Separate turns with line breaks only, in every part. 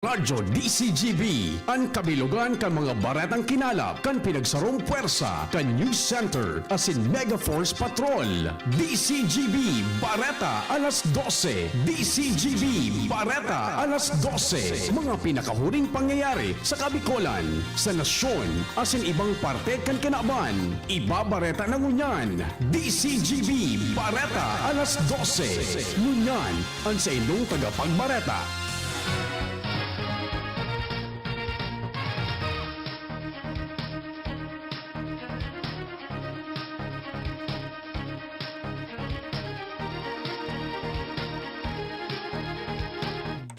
Radyo DCGB, ang kabilugan kan mga baretang kinalap kan pinagsarong puwersa kan News Center asin Mega Force Patrol. DCGB Bareta alas 12. DCGB Bareta alas 12. Mga pinakahuring pangyayari sa Kabikolan, sa nasyon asin ibang parte kan kinaban. Ibabareta na ngunyan. DCGB Bareta alas 12. Ngunyan ang sa inyong tagapagbareta.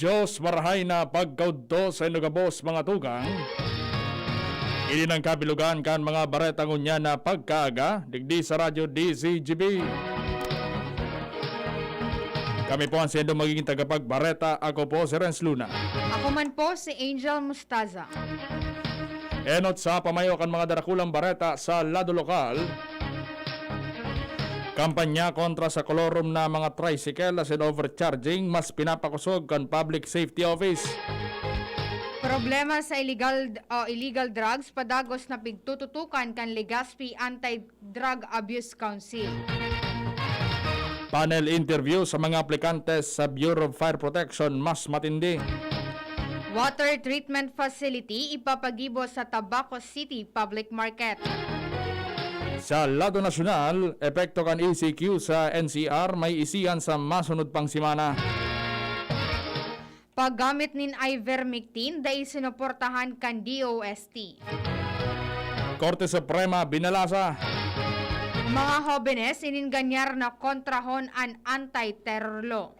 Diyos marahay na pagkaudto sa inugabos mga tugang. Ini ng kabilugan kan mga baretang unya na pagkaaga, digdi sa radyo DCGB. Kami po ang sendo magiging tagapagbareta. Ako po si Renz Luna.
Ako man po si Angel Mustaza.
Enot sa pamayo kan mga darakulang bareta sa lado lokal. Kampanya kontra sa kolorum na mga tricycle as in overcharging mas pinapakusog kan Public Safety Office.
Problema sa illegal drugs padagos na pigtututukan kan Legazpi Anti-Drug Abuse Council.
Panel interview sa mga aplikantes sa Bureau of Fire Protection mas matindi.
Water treatment facility ipapagibo sa Tabaco City Public Market.
Sa lado nasyonal, epekto kan ECQ sa NCR may isiyan sa masunod pang simana.
Paggamit nin ivermectin dahil sinuportahan kan DOST.
Korte Suprema binalasa.
Mga hobenes ininganyar na kontrahon an anti-terror law.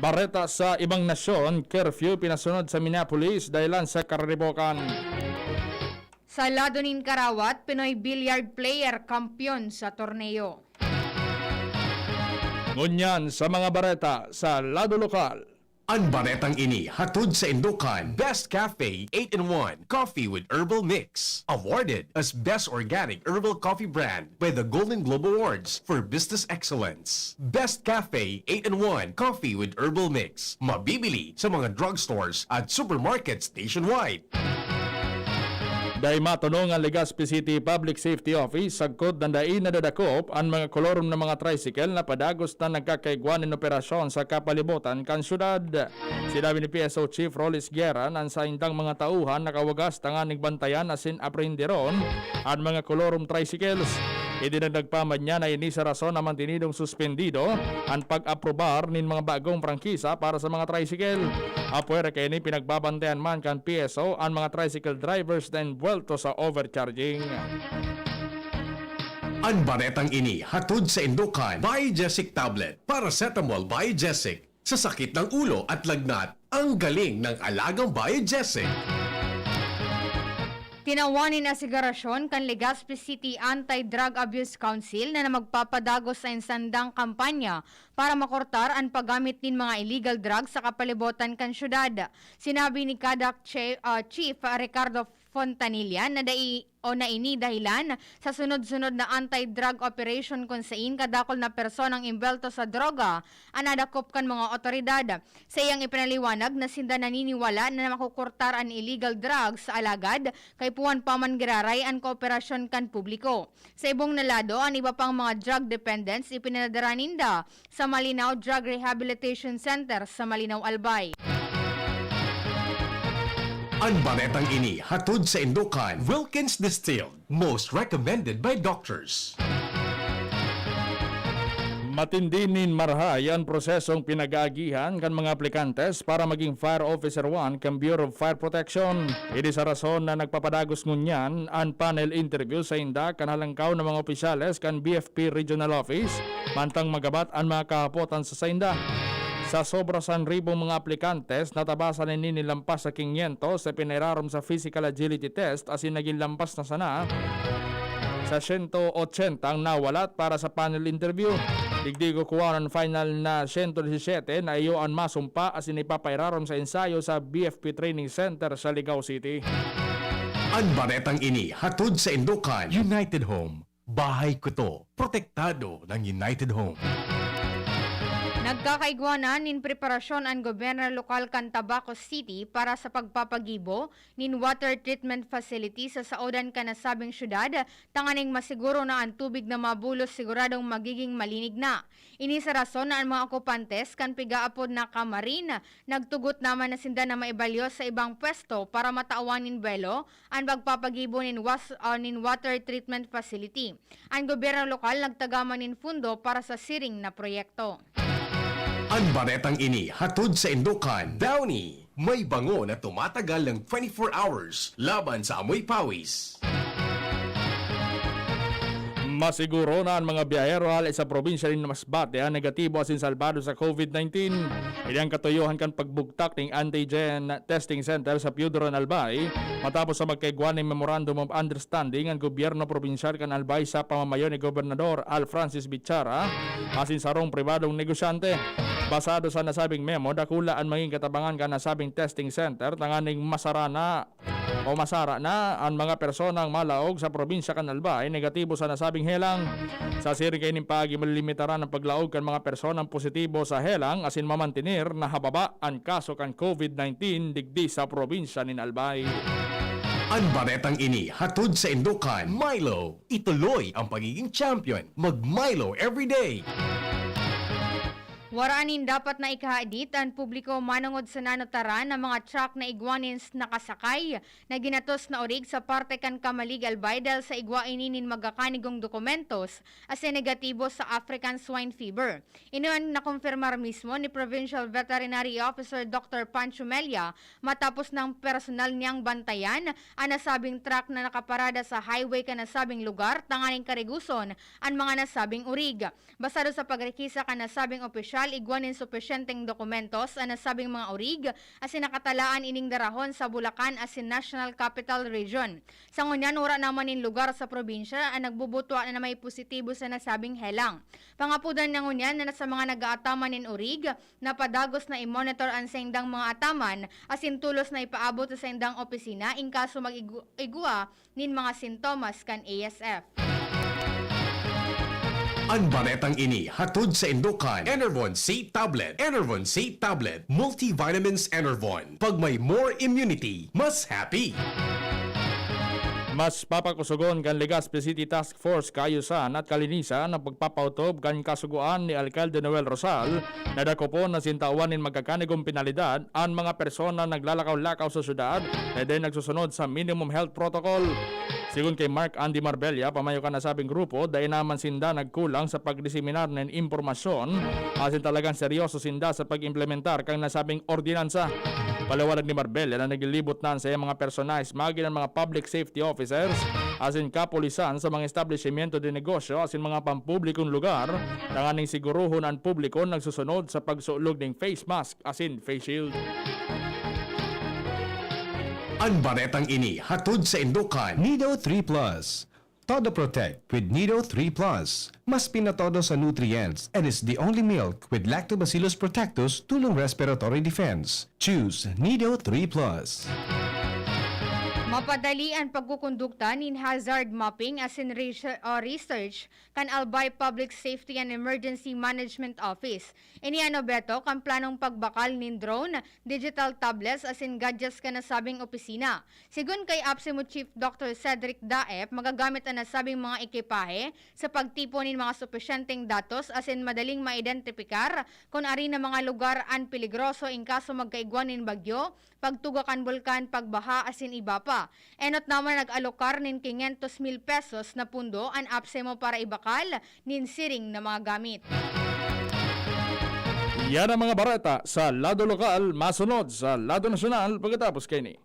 Bareta sa ibang nasyon, curfew pinasunod sa Minneapolis dahilan sa karanibokan.
Sa lado nin Karawat, Pinoy billiard player kampyon sa torneo.
Ngunyan sa mga bareta sa lado lokal.
Ang baretang ini hatod sa Indukan Best Cafe 8-in-1 Coffee with Herbal Mix. Awarded as Best Organic Herbal Coffee Brand by the Golden Globe Awards for Business Excellence. Best Cafe 8-in-1 Coffee with Herbal Mix. Mabibili sa mga drugstores at supermarkets nationwide.
Dahil matunong ang Legazpi City Public Safety Office, sagkod na dain na dadakop ang mga kolorum ng mga tricycle na padagos na nagkakaigwan ng operasyon sa kapalibutan kan syudad. Sinabi ni PSO Chief Rollis Guerra na sa indang mga tauhan nakawagas tangan nagbantayan asin aprenderon ang mga kolorum tricycles. Idinagdag pa man niya na ini sa rason na mantinidong suspendido ang pag-aprobar nin mga bagong prangkisa para sa mga tricycle. Apuere kaya ni pinagbabantayan man kan PSO ang mga tricycle drivers na envuelto sa overcharging.
Ang baretang ini hatod sa Indukan Biogesic Tablet. Paracetamol Biogesic. Sa sakit ng ulo at lagnat, ang galing ng alagang Biogesic.
Tinawanin na asigarasyon kan Legazpi City Anti-Drug Abuse Council na magpapadagos sa insandang kampanya para makortar ang paggamit ng mga illegal drugs sa kapalibutan kan syudad. Sinabi ni KADAC Chief Ricardo Fontanilla na ini dahilan sa sunod-sunod na anti-drug operation kung saan kadakol na personang imbelto sa droga ang nadakop kan mga otoridad. Sa iyang ipinaliwanag na sinda naniniwala na makukurtar ang illegal drugs sa alagad kay puwan paman giraray ang kooperasyon kan publiko. Sa ibong nalado, ang iba pang mga drug dependents ipinadara ninda sa Malinaw Drug Rehabilitation Center sa Malinaw, Albay.
Ang baretang ini hatod sa Indukan Wilkins Distilled. Most recommended by doctors.
Matindinin marhay ang prosesong pinag-aagihan kan mga aplikantes para maging Fire Officer 1 kan Bureau of Fire Protection. Ini sa rason na nagpapadagos ngunyan ang panel interview sa inda kan halangkaw ng mga opisyales kan BFP Regional Office mantang magabat ang mga kahapotan sa sainda. Sa sobra 1,000 mga aplikantes, natabasan ni nilampas sa 500 sa pinirarom sa physical agility test asin naging lampas na sana sa 180 ang nawalat para sa panel interview. Digdigo kuha ng final na 117 na iyo ang masumpa asin ipapairarom sa ensayo sa BFP Training Center sa Ligao City.
Ang baretang ini hatod sa Indukan United Home. Bahay ko to, protektado ng United Home.
Nagkakaigwanan nin preparasyon ang gobyerno lokal kan Tabaco City para sa pagpapagibo nin water treatment facility sa saodan ka nasabing syudad, tanganing masiguro na ang tubig na mabulos siguradong magiging malinig na. Ini sa rason na ang mga okupantes kan pigaapod na kamarin, nagtugot naman na sinda na maibalyo sa ibang pwesto para matauan nin belo ang pagpapagibo nin water treatment facility. Ang gobyerno lokal nagtagaman nin fundo para sa siring na proyekto.
Ang baretang ini hatod sa Indukan, Downy. May bango na tumatagal ng 24 hours laban sa amoy pawis.
Masiguro na ang mga biyahero halay sa probinsya rin na Masbate ang negatibo asin salbado sa COVID-19. Ilang katuyohan kan pagbugtak ng antigen testing center sa Piudoran, Albay matapos sa magkaigwan ng Memorandum of Understanding ang gobyerno probinsyal kan Albay sa pamamayo ni Gobernador Al Francis Bichara asin sarong pribadong negosyante. Basado sa nasabing memo, dakula ang maging katabangan ka nasabing testing center tanganing masara na ang mga personang malaog sa probinsya kan Albay negatibo sa nasabing helang. Sa siring kay nimpagi malilimitaran ang paglaog kan mga personang positibo sa helang asin mamantinir na hababa ang kaso kan COVID-19 digdi sa probinsya nin Albay.
Ang baretang ini hatod sa Indukan, Milo. Ituloy ang pagiging champion. Mag-Milo everyday.
Waraanin dapat na ikahaedit ang publiko manungod sa nanotaran ng mga truck na igwanins nakasakay na ginatos na orig sa parte kan Kamalig Albay dahil sa igwaininin magakanigong dokumentos as negatibo sa African swine fever. Inuan na kumpirmar mismo ni Provincial Veterinary Officer Dr. Pancho Melia matapos ng personal niyang bantayan ang nasabing truck na nakaparada sa highway ka nasabing lugar tanganing kariguson ang mga nasabing urig. Basado sa pagrekisa ka nasabing opisyal igwanin supesyenteng dokumentos ang nasabing mga urig asin nakatalaan ining darahon sa Bulacan asin National Capital Region. Sa ngunyan, wala naman in lugar sa probinsya ang nagbubutwa na may positibo sa nasabing helang. Pangapudan ng ngunyan na sa mga nag-aataman in urig na padagos na i-monitor ang saindang mga ataman asin tulos na ipaabot sa saindang opisina in kaso mag-igwa nin mga sintomas kan ASF.
Ang baretang ini hatod sa Indukan, Enervon C Tablet. Enervon C Tablet, multivitamins Enervon. Pag may more immunity, mas happy.
Mas papakusugon kan Legazpi City Task Force Kayusan at Kalinisan ang pagpapautob kan kasuguan ni Alcalde Noel Rosal na dakopon na sintawanin magkakanigong penalidad ang mga persona naglalakaw-lakaw sa syudad na din nagsusunod sa minimum health protocol. Sigun kay Mark Andy Marbella, pamayo ka nasabing grupo, dahil naman sinda nagkulang sa pagdiseminar ng impormasyon asin talagang seryoso sinda sa pag-implementar kang nasabing ordinansa. Paliwanag ni Marbella na naglilibot na sa mga personalis magi ng mga public safety officers asin kapulisan sa mga establishmento de negosyo asin mga pampublikong lugar tanganing siguruhon ang publiko nagsusunod sa pagsulog ng face mask asin face shield.
Ang baretang ini hatod sa Indukan,
Nido 3 Plus. Todo Protect with Nido 3 Plus. Mas pinatodo sa nutrients and is the only milk with Lactobacillus protectus tulong respiratory defense. Choose Nido 3 Plus.
Mapadali ang pagkukondukta nin hazard mapping asin research kan Albay Public Safety and Emergency Management Office. Iniano beto kan planong pagbakal nin drone, digital tablets asin gadgets ka nasabing opisina. Sigun kay APSEMO Chief Dr. Cedric Daep, magagamit ang nasabing mga ekipahe sa pagtipo nin mga supesyenteng datos asin madaling maidentifikar kung ari na mga lugar an peligroso in kaso magkaigwan nin bagyo, pagtugakan bulkan, pagbaha asin iba pa. Enot naman nag-alokar nin 500,000 pesos na pundo ang APSEMO para ibakal nin siring na mga gamit.
Yan ang mga barata sa lado lokal, masunod sa lado nasyonal pagkatapos kini.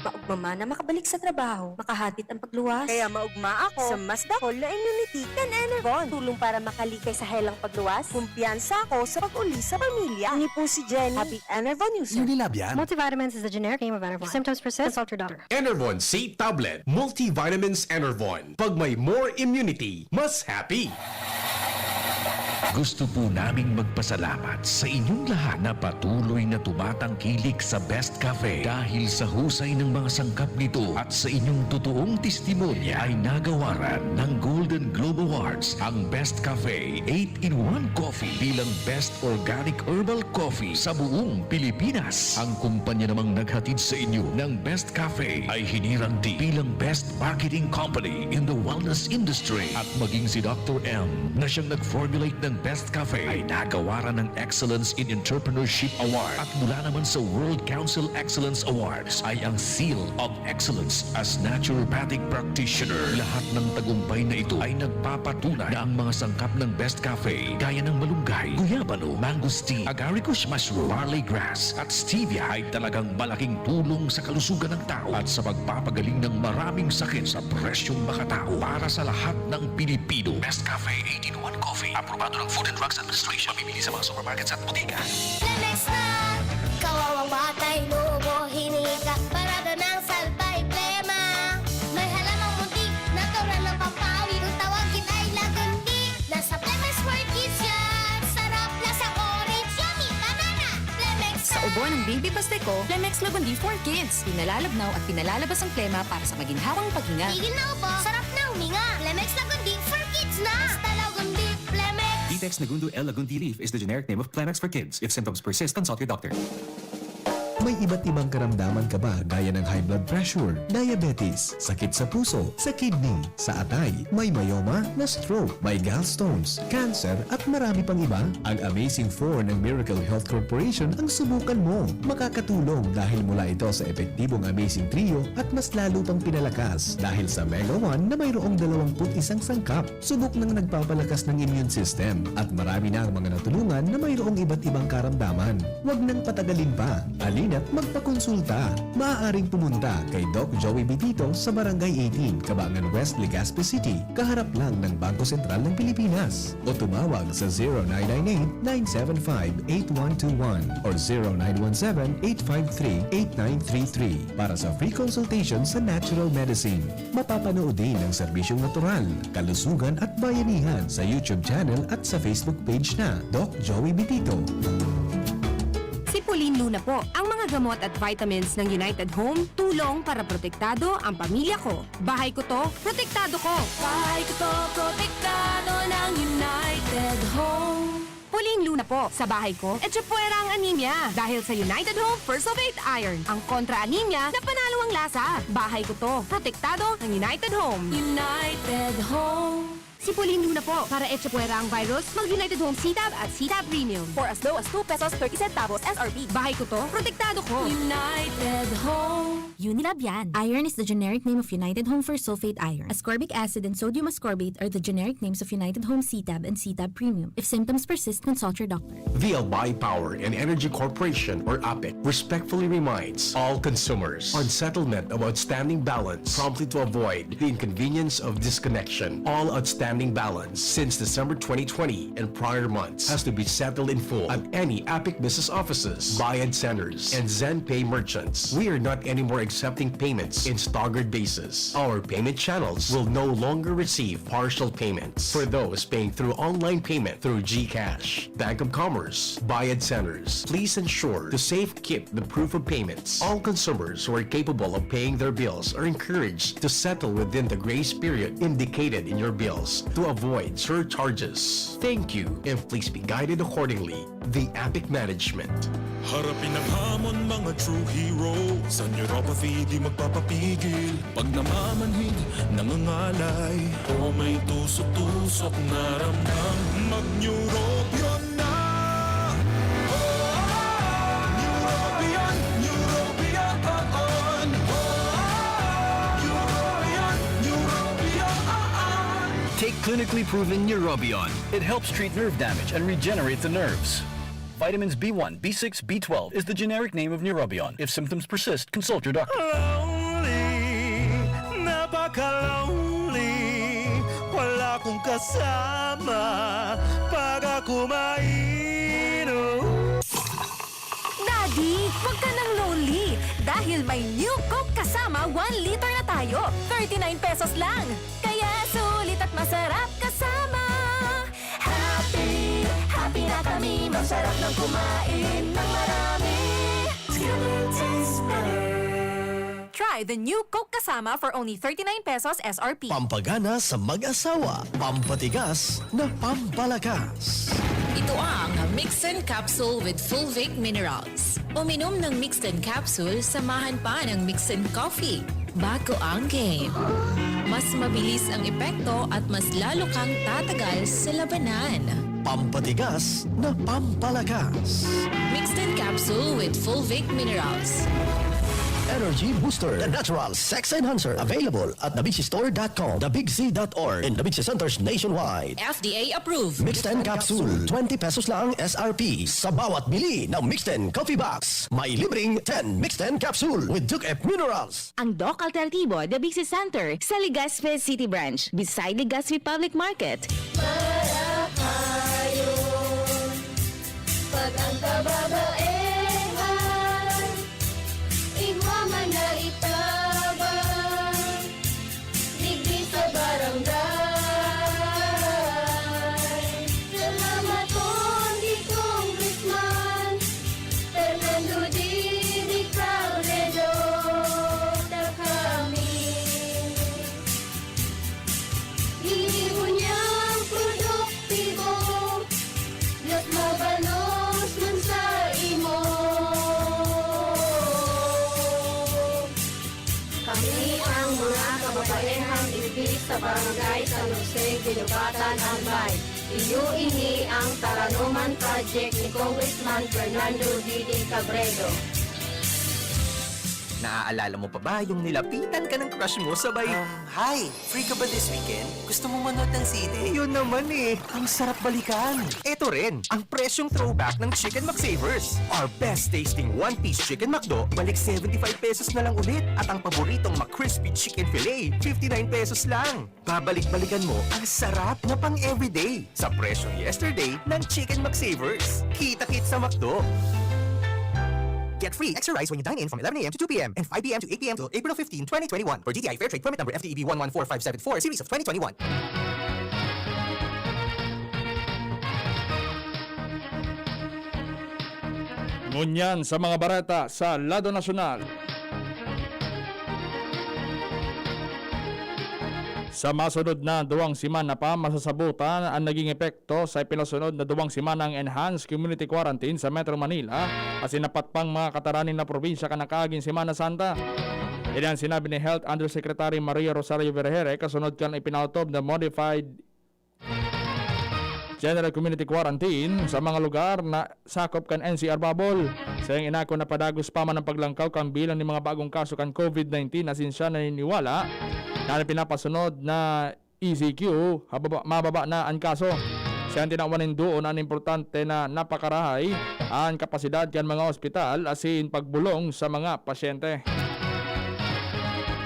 Maugma na makabalik sa trabaho, makahatid ang pagluwas.
Kaya maugma ako sa mas dakol na immunity kan Enervon. Tulong para makalikay sa helang pagluwas. Kumpiyansa ako sa pag-uli sa pamilya. Ini po si Jenny, happy Enervon user.
Unilab yan.
Multivitamins is a generic name of Enervon. If symptoms persist, consult your doctor.
Enervon C Tablet, multivitamins Enervon. Pag may more immunity, mas happy.
Gusto po naming magpasalamat sa inyong lahat na patuloy na tumatangkilik sa Best Cafe dahil sa husay ng mga sangkap nito at sa inyong totoong testimonya ay nagawaran ng Golden Globe Awards ang Best Cafe 8-in-1 Coffee bilang Best Organic Herbal Coffee sa buong Pilipinas. Ang kumpanya namang naghatid sa inyo ng Best Cafe ay hinirang din bilang Best Marketing Company in the wellness industry at maging si Dr. M na siyang nag-formulate ng Best Cafe ay nagawaran ng Excellence in Entrepreneurship Award at mula naman sa World Council Excellence Awards ay ang Seal of Excellence as Naturopathic Practitioner. Lahat ng tagumpay na ito ay nagpapatunay na ang mga sangkap ng Best Cafe gaya ng malunggay, guyabano, mangosteen, agaricus mushroom, barley grass at stevia ay talagang malaking tulong sa kalusugan ng tao at sa pagpapagaling ng maraming sakit sa presyong makatao para sa lahat ng Pilipino. Best Cafe 8-in-1 Coffee, aprobado ng Food and Drugs Administration. Mabibili sa mga supermarkets at botika.
Lemex na! Kawawang batay, lubo, hinika, parada ng salbay, plema. May halamang muntik, natural ng pampawi, kung tawagin ay lagundi. Nasa Lemex for Kids yan! Sarap, lasa orange, yummy, banana! Lemex na!
Sa ubo ng baby Pasteco, Lemex Lagundi for Kids. Pinalalabnaw at pinalalabas ang plema para sa maginhawang paghinga.
Tigil na upo, sarap na huminga. Lemex Lagundi for Kids na! Basta Lagundi, Lemex!
Detex Nagundu L. Lagundi Leaf is the generic name of Plemex for kids. If symptoms persist, consult your doctor.
May iba't ibang karamdaman ka ba gaya ng high blood pressure, diabetes, sakit sa puso, sa kidney, sa atay, may myoma, na stroke, may gallstones, cancer at marami pang iba? Ang Amazing 4 ng Miracle Health Corporation ang subukan mo. Makakatulong dahil mula ito sa epektibong Amazing Trio at mas lalo pang pinalakas dahil sa Mega 1 na mayroong 21 sangkap. Subok ng nagpapalakas ng immune system at marami na ang mga natulungan na mayroong iba't ibang karamdaman. Huwag nang patagalin pa. Alina't magpakonsulta. Maaaring pumunta kay Doc Joey Bitito sa Barangay 18, Cabangan West, Legazpi City, kaharap lang ng Bangko Sentral ng Pilipinas. O tumawag sa 0998-975-8121 or 0917-853-8933 para sa free consultation sa natural medicine. Mapapanood din ang serbisyong natural, kalusugan at bayanihan sa YouTube channel at sa Facebook page na Doc Joey Bitito.
Sipulin Luna po, ang mga gamot at vitamins ng United Home, tulong para protektado ang pamilya ko. Bahay ko to, protektado ko. Bahay ko to, protektado ng United Home. Pulin Luna po, sa bahay ko, etsapuera ang anemia. Dahil sa United Home First of 8 Iron, ang kontra-anemia na panalo ang lasa. Bahay ko to, protektado ng United Home. United Home. Sipulin Luna po, para etsapuera ang virus, mag-United Home C-Tab at C-Tab Premium. For as low as 2 pesos 30 centavos SRP. Bahay ko to, protektado ko. United Home.
Unilab yan. Iron is the generic name of United Home for sulfate iron. Ascorbic acid and sodium ascorbate are the generic names of United Home C-Tab and C-Tab Premium. If symptoms persist, consult your doctor.
The Albay Power and Energy Corporation, or APEC, respectfully reminds all consumers on settlement of outstanding balance promptly to avoid the inconvenience of disconnection. All outstanding balance since December 2020 and prior months has to be settled in full at any APEC business offices, Bayad centers, and ZenPay merchants. We are not anymore accepting payments in staggered basis. Our payment channels will no longer receive partial payments for those paying through online payment through GCash, Bank of Commerce, Bayad centers. Please ensure to safe keep the proof of payments. All consumers who are capable of paying their bills are encouraged to settle within the grace period indicated in your bills to avoid surcharges. Thank you, and please be guided accordingly. The APEC Management.
Harapin ang hamon, mga true hero. Sa neuropathy, di magpapapigil. Pag namamanhid, nangangalay. O may tusok-tusok na ramdam, mag-neurobion na. Neurobion, neurobion on. Neurobion, neurobion on.
Take clinically proven Neurobion. It helps treat nerve damage and regenerate the nerves. Vitamins B1, B6, B12 is the generic name of Neurobion. If symptoms persist, consult your doctor.
Lonely, napaka-lonely. Wala akong kasama pag ako mainom.
Daddy, huwag ka nang lonely. Dahil may New Coke kasama 1 liter na tayo. 39 pesos lang. Kaya sulit at masarap kasama. Happy
Marami, masarap ng kumain ng marami. Skillet tastes better.
Try the new Coke Kasama for only 39 pesos SRP.
Pampagana sa mag-asawa, pampatigas na pampalakas.
Ito ang Mixed Capsule with Fulvic Minerals. Uminom ng Mixed Capsule, samahan pa ng Mixed Coffee. Bago ang game. Mas mabilis ang epekto at mas lalo kang tatagal sa labanan.
Pampatigas na pampalakas.
Mixed Capsule with Fulvic Minerals.
Energy Booster, the natural sex enhancer. Available at thebigsistore.com, thebigc.org, and the Bigsi Centers nationwide.
FDA approved.
Mixed 10 Capsule, 20 pesos lang SRP. Sa bawat bili ng Mixed 10 Coffee Box, may libreng 10 Mixed 10 Capsule with Duke F Minerals.
Ang Doc Alternatibo, the Bigsi Center, sa Legazpi City Branch, beside Legazpi Public Market.
Para kayo, pag ang kababaehan, igwaman na itabang, digdi sa barangay. Salamat po di Congressman Fernando Didi Cabredo, na kami hinibo niyang produktibo, Diyos mabalos man sa imo. Kami ang mga kababaehang ibig sa barangay San Jose, Ginugatan, Albay. Iyo ini ang Taranuman Project ni Congressman Fernando Didi Cabredo.
Naaalala mo pa ba yung nilapitan ka ng crush mo sabay... Hi! Free ka ba this weekend? Gusto mo manood ng sine? Yun naman eh! Ang sarap balikan! Ito rin, ang presyong throwback ng Chicken McSavers. Our best tasting one-piece Chicken McDo, balik 75 pesos na lang ulit. At ang paboritong McCrispy Chicken Filet, 59 pesos lang. Babalik-balikan mo ang sarap na pang everyday sa presyong yesterday ng Chicken McSavers. Kita-kit sa McDo! Get free extra rice when you dine in from 11 a.m. to 2 p.m. and 5 p.m. to 8 p.m. till April 15, 2021 for GTI Fair Trade Permit number FTEB 114574 series of 2021.
Ngunyan sa mga bareta sa Lado Nasyonal. Sa masunod na 2 semana pa, masasabutan ang naging epekto sa pinasunod na 2 semanang enhanced community quarantine sa Metro Manila at sinapat pang mga kataranin na probinsya kanakaging Semana Santa. Yan ang sinabi ni Health Undersecretary Maria Rosario Vergere kasunod kan ipinautob na modified general community quarantine sa mga lugar na sakop kan NCR bubble. Sa iyang inako na padagos pa man ang paglangkaw kang bilang ng mga bagong kaso kan COVID-19 asin siya naniniwala na pinapasunod na ECQ, mababa na ang kaso. Siya ang tinawanin doon ang importante na napakarahay ang kapasidad kan mga ospital asin pagbulong sa mga pasyente.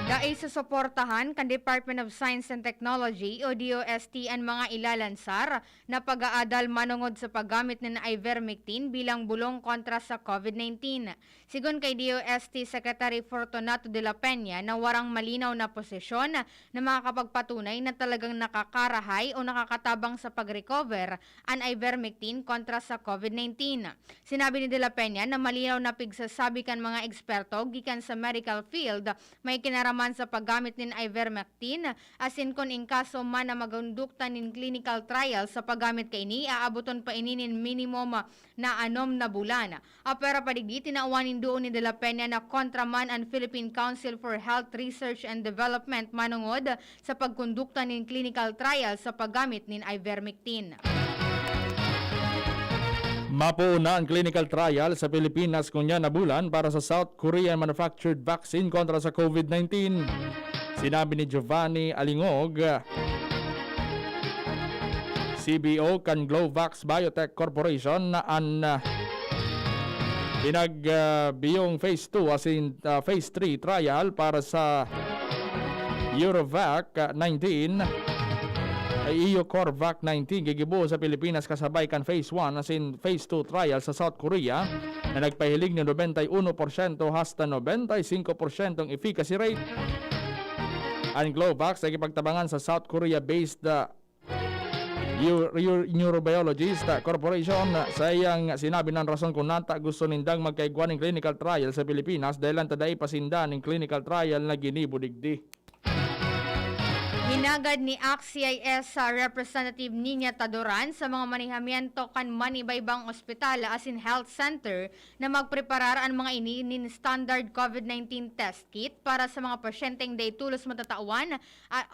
Dahil sa suportahan kan Department of Science and Technology o DOST ang mga ilalansar na pag-aadal manungod sa paggamit ng ivermectin bilang bulong kontra sa COVID-19. Sigon kay DOST Secretary Fortunato de la Peña na warang malinaw na posisyon na makakapagpatunay na talagang nakakarahay o nakakatabang sa pag-recover ang ivermectin kontra sa COVID-19. Sinabi ni de la Peña na malinaw na pigsasabi kan mga eksperto gikan sa medical field may kinaraman sa paggamit ng ivermectin asin kun in kaso man na magunduktan nin clinical trial sa paggamit kay ini aabuton pa ininin minimum na 6 na bulan. Pero padigdi tinaawanin doon ni de la Peña na kontraman ang Philippine Council for Health Research and Development manungod sa pagkondukta nin clinical trial sa paggamit nin ivermectin.
Mapuuna ang clinical trial sa Pilipinas kunya na bulan para sa South Korean manufactured vaccine kontra sa COVID-19. Sinabi ni Giovanni Alingog, CBO kan Glovax Biotech Corporation na ang pinagbiyong phase 2 as in phase 3 trial para sa Eurovac 19 EU Corvac 19 gigibuo sa Pilipinas kasabay kan phase 1 as in phase 2 trial sa South Korea na nagpahilig ng 91% hasta 95% ang efficacy rate. Ang Glovax ay ipagtabangan sa South Korea based Neurobiologist Corporation sa iyang sinabi ng rason kung nata gusto nindang magkaigwan ng clinical trial sa Pilipinas dahil ang taday pasinda ng clinical trial na ginibudigdi.
Hinagad ni ACT-CIS sa Representative Nina Tadoran sa mga manihamiento kan manibaybang ospital as in health center na magpreparar ang mga inin standard COVID-19 test kit para sa mga pasyenteng day tulos matatawan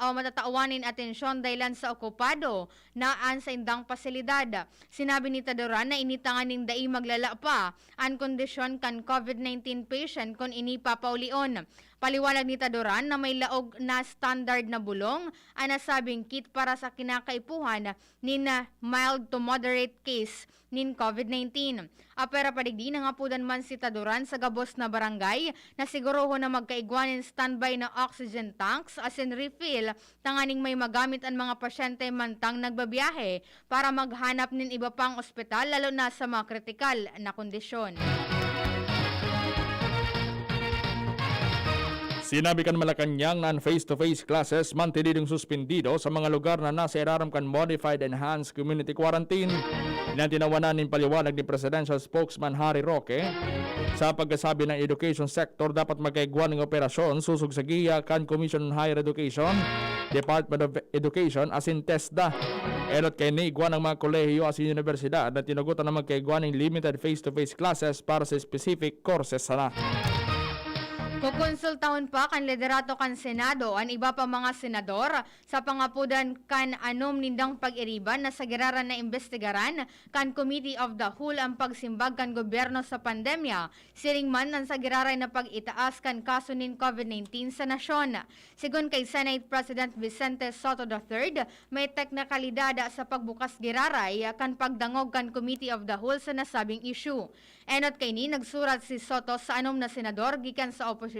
o matatawanin atensyon dahilan sa okupado naan sa indang pasilidad. Sinabi ni Tadoran na initanganin dai maglala pa ang kondisyon kan COVID-19 patient kung ini papaulion. Paliwanag ni Tadoran na may laog na standard na bulong ang nasabing kit para sa kinakaipuhan nin mild to moderate case nin COVID-19. Apera padigdi na nga pudan man si Tadoran sa gabos na barangay na siguroho na magkaigwanin standby na oxygen tanks as in refill tanganing may magamit ang mga pasyente mantang nagbabiyahe para maghanap nin iba pang ospital lalo na sa mga kritikal na kondisyon.
Sinabi kan Malacanang na face-to-face classes mantinidong suspendido sa mga lugar na nasa iraram kan Modified Enhanced Community Quarantine. Tinawanan ng paliwanag ni Presidential Spokesman Harry Roque sa pagkasabi ng education sector dapat magkaigwan ng operasyon susug sa giya kan Commission on Higher Education, Department of Education as in TESDA. Elot kay naigwan ng mga kolehiyo as in universidad na tinugutan na magkaigwan ng limited face-to-face classes para sa specific courses sana.
Kukonsultahon pa kan liderato kan Senado ang iba pa mga senador sa pangapudan kan anom nindang pag-iriban na sa giraran na investigaran kan Committee of the Whole ang pagsimbag kan gobyerno sa pandemya. Siring man ang sa giraray na pag-itaas kan kaso nin COVID-19 sa nasyon. Sigun kay Senate President Vicente Soto III, may teknikalidad sa pagbukas giraray kan pagdangog kan Committee of the Whole sa nasabing issue. Enot kay ni nagsurat si Soto sa anom na senador gikan sa oposisyon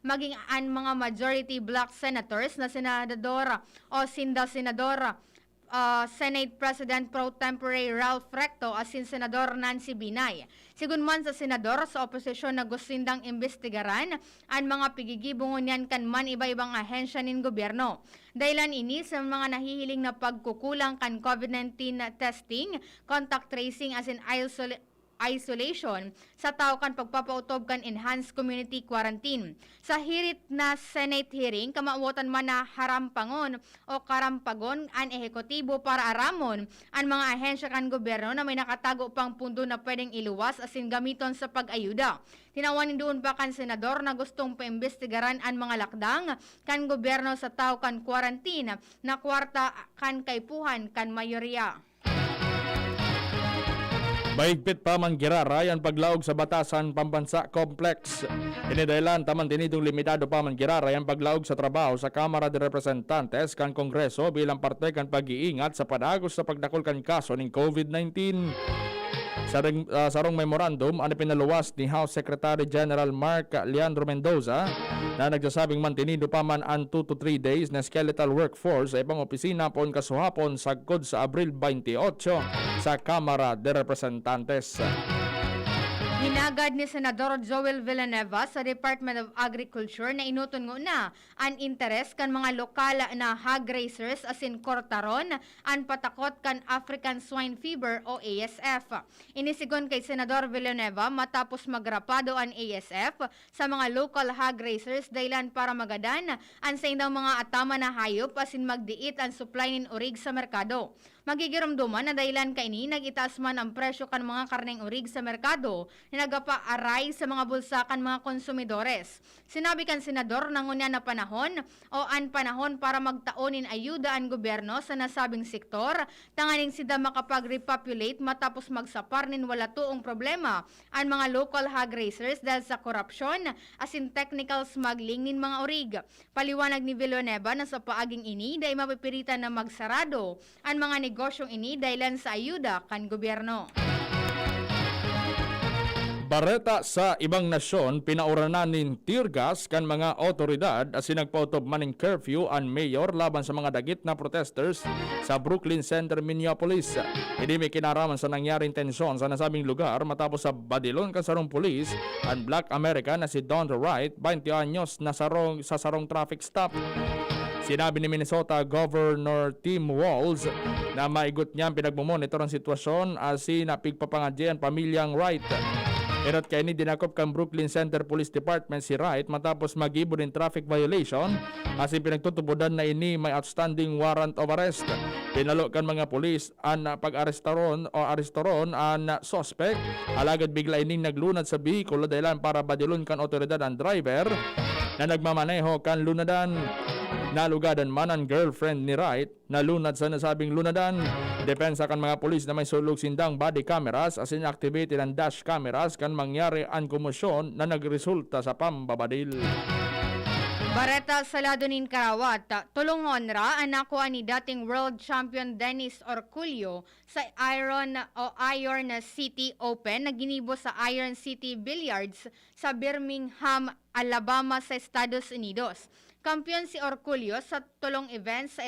maging ang mga majority black senators na senador o senador Senate President Pro Tempore Ralph Recto as in Senador Nancy Binay. Sigun man sa senador sa oposisyon na gustindang investigaran ang mga pigigibungon yan kan man iba-ibang ahensya nin gobyerno. Dahilan ini sa mga nahihiling na pagkukulang kan COVID-19 testing, contact tracing as in isolation sa tao kan pagpapautob kan enhanced community quarantine. Sa hirit na Senate hearing, kamauotan man na harampangon o karampagon ang ehekutibo para aramon ang mga ahensya kan gobyerno na may nakatago pang pundo na pwedeng iluwas asin gamiton sa pag-ayuda. Tinawanin doon pa kan senador na gustong paimbestigaran ang mga lakdang kan gobyerno sa tao kan quarantine na kwarta kan kaipuhan kan mayorya.
Mahigpit pa man giraray ang paglaog sa Batasan Pambansa Complex. Inidahilan taman tinidong limitado pa man giraray ang paglaog sa trabaho sa Kamara de Representantes kan Kongreso bilang parte kan pag-iingat sa padagos sa pagdakol kan kaso ng COVID-19. Sarong memorandum ang pinaluwas ni House Secretary General Mark Leandro Mendoza na nagsasabing mantinido pa man ang 2 to 3 days na skeletal workforce sa ibang opisina pon kasuhapon sagkod sa Abril 28 sa Kamara de Representantes.
Hinagad ni Senador Joel Villanueva sa Department of Agriculture na inuton na ang interes kan mga lokal na hog raisers as in Cortaron ang patakot kan African Swine Fever o ASF. Inisigon kay Senador Villanueva matapos magrapado ang ASF sa mga local hog raisers dahilan para magadan ang sa indang mga atama na hayop as in magdiit ang supply nin urig sa merkado. Magigiramduman na dahilan kaini nagitaas man ang presyo kan mga karneng urig sa merkado na nagapa-aray sa mga bulsa kan mga konsumidores. Sinabi kan senador na ngunya na panahon o an panahon para magtaonin ayuda ang gobyerno sa nasabing sektor, tanganing sida makapag-repopulate matapos magsapar nin wala tuong problema ang mga local hog raisers dahil sa korupsyon as in technical smuggling nin mga urig. Paliwanag ni Villanueva na sa paaging ini dahil mapipiritan na magsarado ang mga negosyong ini dahilan sa ayuda kan gobyerno.
Bareta sa ibang nasyon, pinauranan nin tear gas kan mga otoridad as sinagpautob maning curfew ang mayor laban sa mga dagit na protesters sa Brooklyn Center, Minneapolis. Hindi may kinaraman sa nangyaring tensyon sa nasabing lugar matapos sa badilon kan sarong pulis ang Black American na si Don Wright, 20 anyos na sa sarong traffic stop. Sinabi ni Minnesota Governor Tim Walz na maigot niya ang pinagmumonitor ang sitwasyon asin napigpapangadya ang pamilyang Wright. Erot kay ni dinakop kang Brooklyn Center Police Department si Wright matapos magibo ng traffic violation asin pinagtutubodan na ini may outstanding warrant of arrest. Pinalo kan mga pulis ang pag-arestaron ang suspect. Alagad bigla ining naglunad sa bihikulo dahilan para badilon kan otoridad ang driver na nagmamaneho kan lunadan. Nalugadan man ang girlfriend ni Wright na lunad sa nasabing lunadan. Depensa kan mga pulis na may sulog sindang body cameras as inactivated ang dash cameras kan mangyari ang komosyon na nagresulta sa pambabadil.
Bareta sa Ladonin Karawat, tulungon ra ang nakuha ni dating world champion Dennis Orculio sa Iron City Open na ginibo sa Iron City Billiards sa Birmingham, Alabama sa Estados Unidos. Kampiyon si Orculio sa tulong events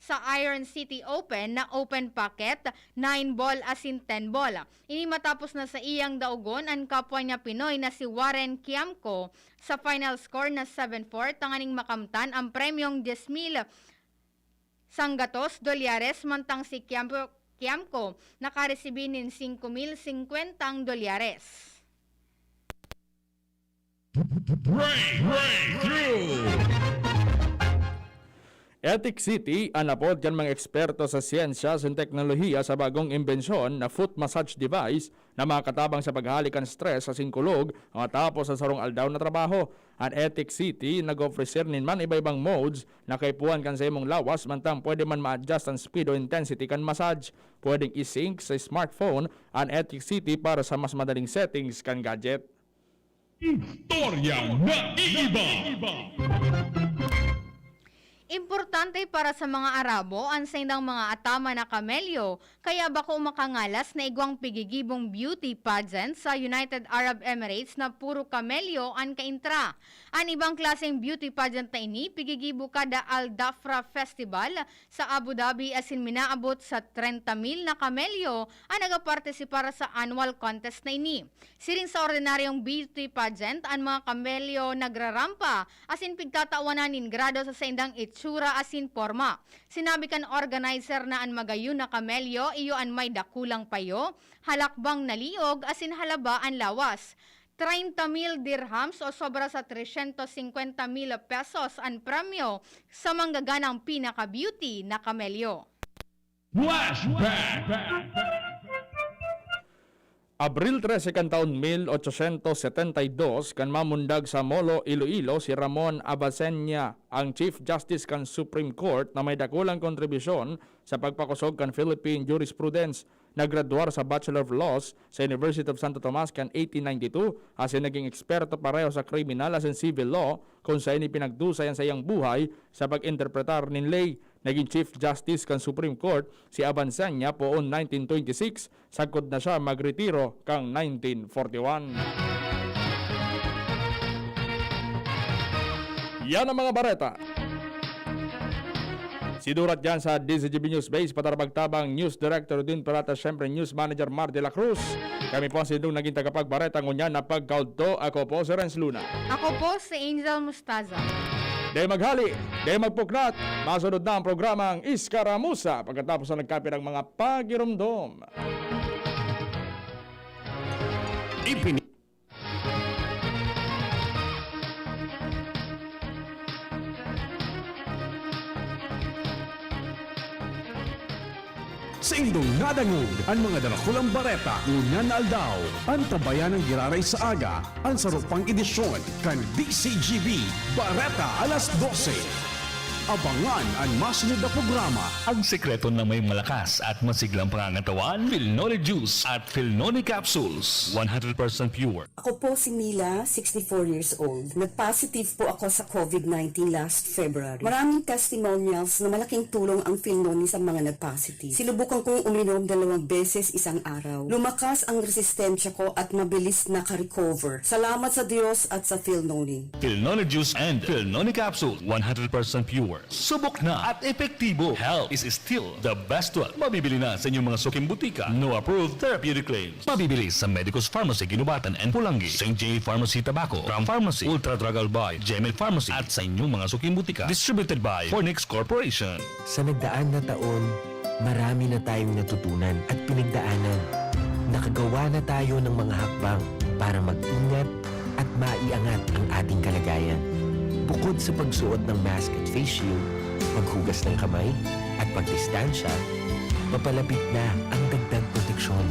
sa Iron City Open na open packet, 9 ball asin 10 ball. Ini matapos na sa iyang daugon ang kapwa niya Pinoy na si Warren Kiamco sa final score na 7-4 tanganing makamtan ang premyong 10,000 sanggatos dolyares mantang si Kiamco nakaresibin ng 5,050 dolyares.
Ethic City, anapod kan mga eksperto sa siyensya at teknolohiya sa bagong imbensyon na foot massage device na makatabang sa paghalikan stress sa singkulog matapos sa sarong aldaw na trabaho. Ang Ethic City nag-ofrecer ninman iba-ibang modes na kaipuan kan sa imong lawas mantang pwede man ma-adjust ang speed o intensity kan massage. Pwedeng i-sync sa smartphone ang Ethic City para sa mas madaling settings kan gadget.
Istoryang naiiba!
Importante para sa mga Arabo ang sendang mga atama na kamelyo, kaya bako makangalas na igwang pigigibong beauty pageant sa United Arab Emirates na puro kamelyo ang kaintra. Ang ibang klaseng beauty pageant na ini, pigigibo kada Al-Dafra Festival sa Abu Dhabi asin minaabot sa 30,000 na kamelyo ang nagapartisipar sa annual contest na ini. Siring sa ordinaryong beauty pageant, ang mga kamelyo nagrarampa asin pigtatawanan grado sa sendang itsura asin forma. Sinabi kan organizer na ang magayon na kamelyo iyo an may dakulang payo, halakbang naliog asin halaba ang lawas. 30,000 dirhams o sobra sa 350,000 pesos ang premyo sa manggaganang pinaka-beauty na kamelyo.
Flashback!
Abril 13 kan taon 1872 kan mamundag sa Molo, Iloilo si Ramon Abasenya, ang Chief Justice kan Supreme Court na may dakulang kontribusyon sa pagpakusog kan Philippine jurisprudence. Naggraduar sa Bachelor of Laws sa University of Santo Tomas kan 1892 asin naging eksperto pareho sa criminal asin civil law kung saan ipinagdusayan sa iyang buhay sa pag-interpretar nin lay. Naging Chief Justice kan Supreme Court si Abansanya poon 1926, sagkod na siya magretiro kang 1941. Yan ang mga bareta. Sidurat dyan sa DCGB News Base, patarabagtabang News Director din para siyempre News Manager Mar de la Cruz. Kami po ang sindong naging tagapagbareta ngunyan na pagkaudto. Ako po si Renz Luna.
Ako po si Angel Mustaza.
Day maghali, day magpuklat. Masunod na ang programang Iskaramusa pagkatapos na nagkapi ng mga pagirumdom.
Sa indong nadangog ang mga dalakulang bareta ngunyan na aldaw. Ang tabayan ng giraray sa aga, ang sarupang edisyon kan DCGB Bareta alas 12. Abangan ang masunod na programa.
Ang sekreto na may malakas at masiglang pangangatawan, Philnoni Juice at Philnoni Capsules. 100% pure.
Ako po si Mila, 64 years old. Nag-positive po ako sa COVID-19 last February. Maraming testimonials na malaking tulong ang Philnoni sa mga nag-positive. Sinubukan kong uminom 2 beses isang araw. Lumakas ang resistensya ko at mabilis naka-recover. Salamat sa Diyos at sa Philnoni.
Philnoni Juice and Philnoni Capsule. 100% pure.
works. Subok na at epektibo. Health is still the best one. Mabibili na sa inyong mga suking butika. No approved therapeutic claims. Mabibili sa Medicus Pharmacy, Ginubatan and Pulangi, St. J. Pharmacy, Tabaco, Ram Pharmacy, Ultra Drug Albay, GML Pharmacy at sa inyong mga suking butika. Distributed by Fornix Corporation.
Sa nagdaan na taon, marami na tayong natutunan at pinagdaanan. Nakagawa na tayo ng mga hakbang para mag-ingat at maiangat ang ating kalagayan. Bukod sa pagsuot ng mask at face shield, paghugas ng kamay at pagdistansya, mapalapit na ang dagdag proteksyon.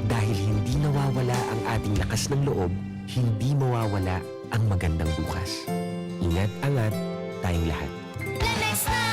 Dahil hindi nawawala ang ating lakas ng loob, hindi mawawala ang magandang bukas. Ingat-angat tayong lahat.
Lemex na!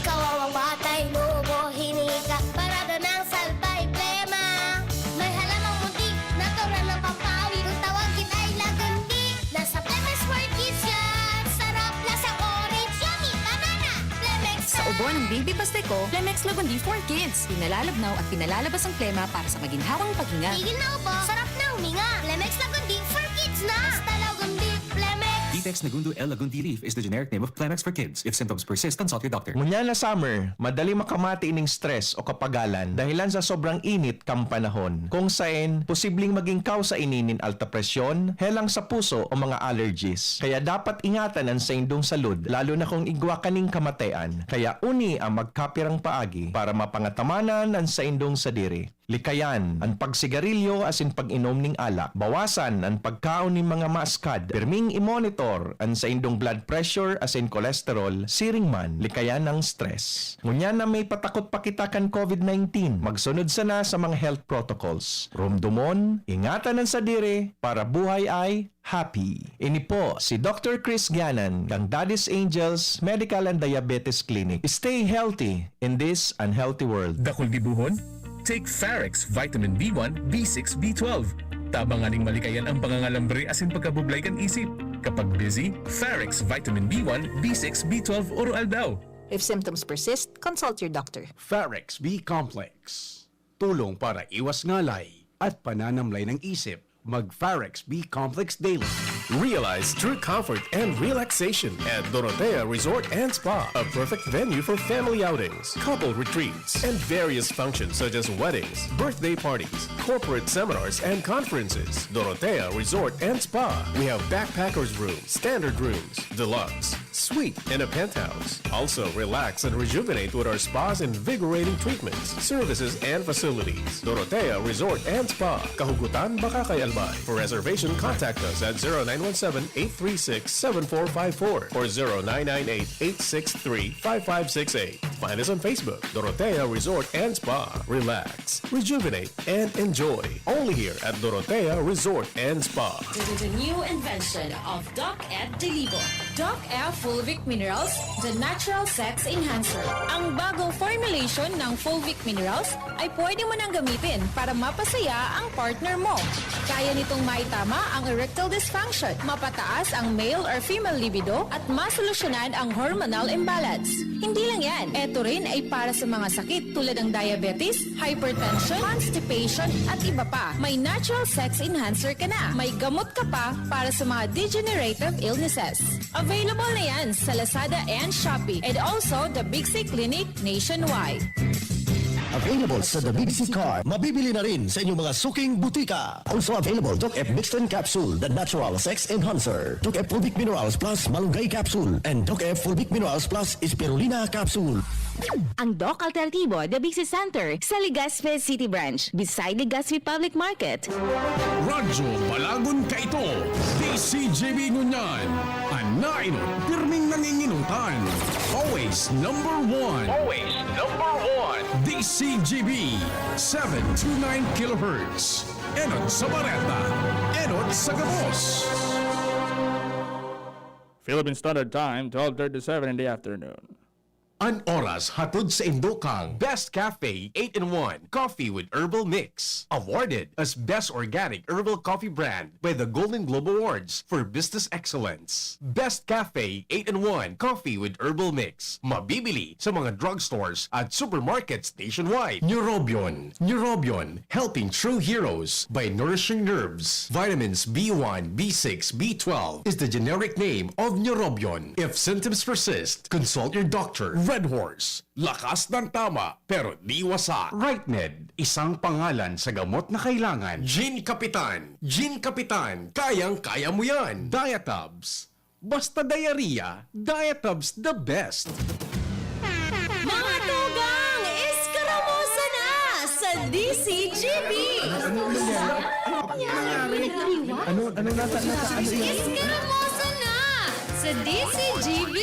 Kawawang batay, lubo, hinika, parada ng salbay, plema. May halamang muntik, natural ng pampawi, kung tawagin ay lagundi. Nasa Lemex for Kids yan! Sarap, lasang orange, yummy, banana! Lemex na!
Sa ubo ng baby pasteco, Lemex Lagundi for Kids. Pinalalabnaw at pinalalabas ang plema para sa maginhawang paghinga.
Tigil na upo, sarap na huminga. Lemex Lagundi for Kids na! Basta Lagundi, Lemex!
Vitex Nagundo L. Lagundi Leaf is the generic name of Plemex for kids. If symptoms persist, consult your doctor.
Ngunya na summer, madali makamati ining stress o kapagalan dahilan sa sobrang init kang panahon. Kung saan, posibleng maging kausa ininin alta presyon, helang sa puso o mga allergies. Kaya dapat ingatan ang sa indong salud, lalo na kung igwa kaning kamatayan. Kaya uni ang magkapirang paagi para mapangatamanan ang sa indong sadiri. Likayan ang pagsigarilyo asin pag-inom ning alak. Bawasan ang pagkaon ng mga maaskad. Pirming i-monitor ang sa indong blood pressure asin cholesterol. Siring man, likayan ang stress. Ngunya na may patakot pa kita kan COVID-19. Magsunod sana sa mga health protocols. Rumdumon, ingatan ang sadiri para buhay ay happy. Ini po si Dr. Chris Ganan ng Daddy's Angels Medical and Diabetes Clinic. Stay healthy in this unhealthy world.
Dakol gibuhon? Take Farex Vitamin B1, B6, B12. Tabanganing malikayan ang pangangalambre asin pagkabublay kan isip. Kapag busy, Farex Vitamin B1, B6, B12 oral daw.
If symptoms persist, consult your doctor.
Farex B Complex. Tulong para iwas ngalay at pananamlay ng isip. Mag-Farex B Complex Daily.
Realize true comfort and relaxation at Dorotea Resort and Spa, a perfect venue for family outings, couple retreats, and various functions such as weddings, birthday parties, corporate seminars, and conferences. Dorotea Resort and Spa. We have backpackers rooms, standard rooms, deluxe, suite, and a penthouse. Also, relax and rejuvenate with our spas and invigorating treatments, services, and facilities. Dorotea Resort and Spa. Kahugutan, Bakakay, Albay. For reservation, contact us at 0917-836-7454 or 0998-863-5568. Find us on Facebook, Dorotea Resort and Spa. Relax, rejuvenate, and enjoy. Only here at Dorotea Resort and Spa.
The new invention of Doc Ed Delibo. Doc F Fulvic Minerals, the natural sex enhancer. Ang bagong formulation ng Fulvic Minerals ay pwede mo nang gamitin para mapasaya ang partner mo. Kaya nitong maitama ang erectile dysfunction, mapataas ang male or female libido at masolusyonan ang hormonal imbalance. Hindi lang yan, ito rin ay para sa mga sakit tulad ng diabetes, hypertension, constipation at iba pa. May natural sex enhancer ka na. May gamot ka pa para sa mga degenerative illnesses. Available na yan sa Lazada and Shopee and also the Big C Clinic nationwide.
Available sa The Big C Car. Mabibili na rin sa inyong mga suking butika. Also available, Doc F Mixed Capsule, the natural sex enhancer. Doc F Fulvic Minerals Plus Malunggay Capsule. And Doc F Fulvic Minerals Plus Spirulina Capsule.
Ang Doc Alternativo, The Big C Center, sa Legazpi City Branch, beside Legazpi Public Market.
Radyo Balagon Kaito, DCGB Ngunyan, Anainot, pirming nanginginutan. Always number one. Always number one. DCGB, 729 kHz. Enot sa Bareta, Enot sa Gabos.
Philippine Standard Time, 12:37 in the afternoon.
An oras hatod sa Indokang Best Cafe 8-in-1 Coffee with Herbal Mix. Awarded as Best Organic Herbal Coffee Brand by the Golden Globe Awards for Business Excellence. Best Cafe 8-in-1 Coffee with Herbal Mix. Mabibili sa mga drugstores at supermarkets nationwide. Neurobion. Neurobion, helping true heroes by nourishing nerves. Vitamins B1, B6, B12 is the generic name of Neurobion. If symptoms persist, consult your doctor. Red Horse, lakas ng tama pero di wasak. RightMed, isang pangalan sa gamot na kailangan. Gin Kapitan, kayang-kaya mo yan. Diatabs, basta diarrhea, Diatabs the best.
Mga tugang, iskaramusa na sa DCGB! Iskaramusa na sa DCGB!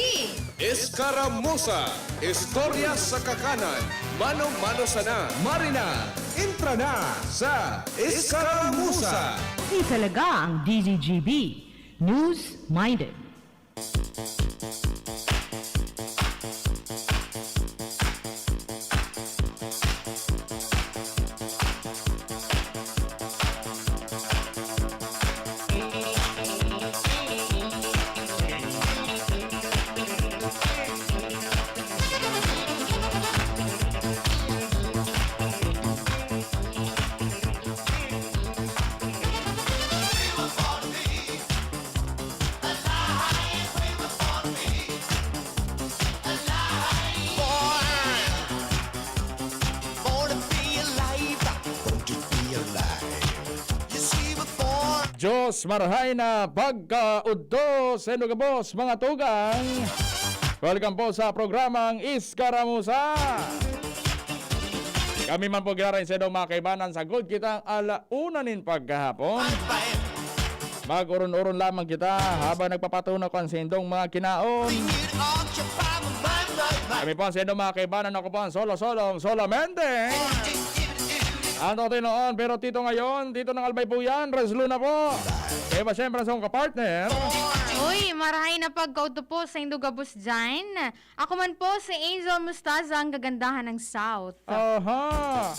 Escaramuza, istorya sa kakanan, mano-mano sana, Marina, intra na sa Escaramuza.
Hindi talaga ang DZGB. News-minded.
Diyos marahay na pagkaudto sa Inugabos, mga tugang. Welcome po sa programang Iskaramusa. Kami man po girarin sa inong mga kaibanan sa good kitang alaunanin pagkahapon. Mag-uron-uron lamang kita habang nagpapatunaw ko ang sindong mga kinaon. Kami po sa inong mga kaibanan, ako po ang solamente. Ano tinoon, pero Tito ngayon, Tito ng Albay po yan, Reslo na po. Kaya ba siyempre sa akong kapartner?
Uy, marahay na pagkauto po sa Indugabos dyan. Ako man po si Angel Mustaza, ang gagandahan ng South.
Aha!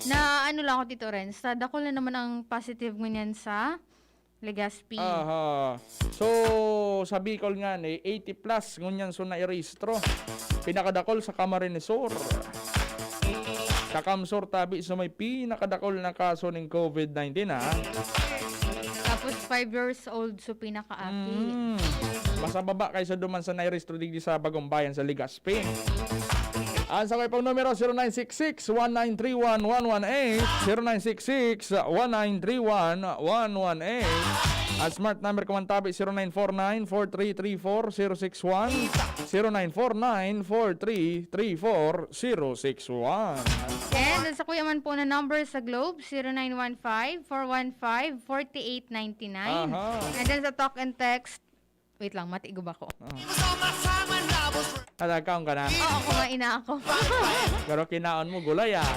Na ano lang ako, Tito Renz, dako na naman ang positive ngunyan sa Legazpi.
Aha. So, sa Bicol nga, 80 plus ngunyan so na-irehistro. Pinakadakol sa Camarines Sur. Sa Kamsur tabi so may pinakadakol na kaso ng COVID-19 ha.
Tapos 5 years old so pinakaaki.
Mas baba kaysa duman sa nairestro digdi sa Bagong Bayan sa Legazpi. Ang sa kayo pong numero 0966-1931-118 0966-1931-118. Ang smart number ko man tabi 0949-4334-061 0949-4334-061.
And sa kuya man po na number sa Globe 0915-415-4899. And then sa talk and text, wait lang, matigub ako.
Talakaon ka na?
Oo, kumain na ako.
Pero kinaon mo gulay ah.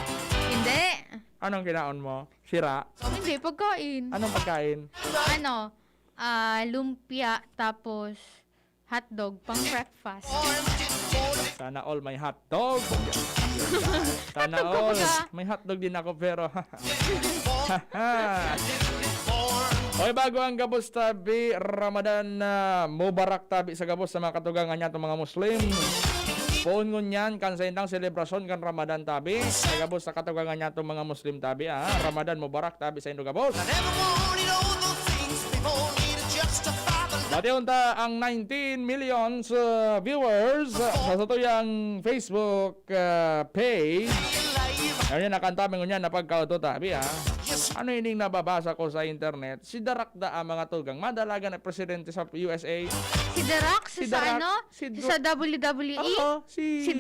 Hindi.
Anong kinaon mo? Sira?
Hindi, pagkain.
Anong pagkain?
Ano? Lumpia, tapos hotdog, pang breakfast.
Sana all may hotdog. Sana all. May hotdog din ako pero. Oy, bago ang gabos tabi, Ramadan Mubarak tabi sa gabos sa mga katugangan niya itong mga Muslim. Poon ngunyan kan sa indang selebrasyon kan Ramadan tabi. Sa gabos sa katugangan niya itong mga Muslim tabi. Ramadan Mubarak tabi sa indang gabos. Dati unta ang 19 million viewers sa satuyang Facebook page. Ayun nakantami ngunyan na pagkauto tabi ha. Ano ining nababasa ko sa internet? Si Darak da ang mga tugang madalaga na presidente sa USA.
Si Darak?
Si
sa
Darak,
ano? Sa WWE?
Si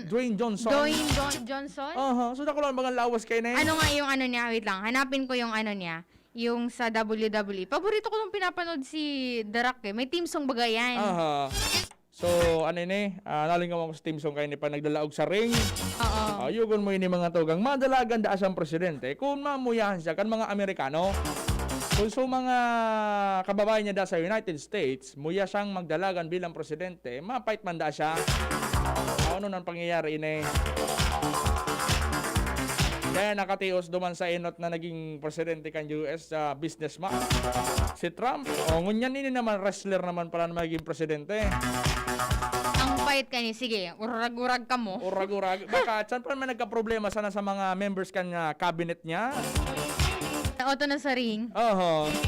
Dwayne
Johnson.
Johnson?
So dako lang mga lawas kay na.
Ano nga yung ano niya? Wait lang. Hanapin ko yung ano niya. Yung sa WWE. Paborito ko nung pinapanood si Darak eh. May team song bagay yan.
So, ano ini? Nalingaw ako sa team song kayo ni pa nagdalaog sa ring.
Oo.
Yugon mo ini mga tugang. Madalagan da asang presidente. Kung mamuyahan siya kan mga Amerikano. Kung so mga kababayan niya da sa United States, muya siyang magdalagan bilang presidente, mapait man da siya. Ano nang pangyayari ini? Kaya nakatios duman sa inot na naging presidente kan US sa businessman. Si Trump, ngunyan ini naman wrestler naman pala na maging presidente.
Ang pait ka ni, sige, urag-urag ka mo.
Urag-urag. Baka saan pa naman nagka-problema sana sa mga members kanya cabinet niya?
Auto na sa ring.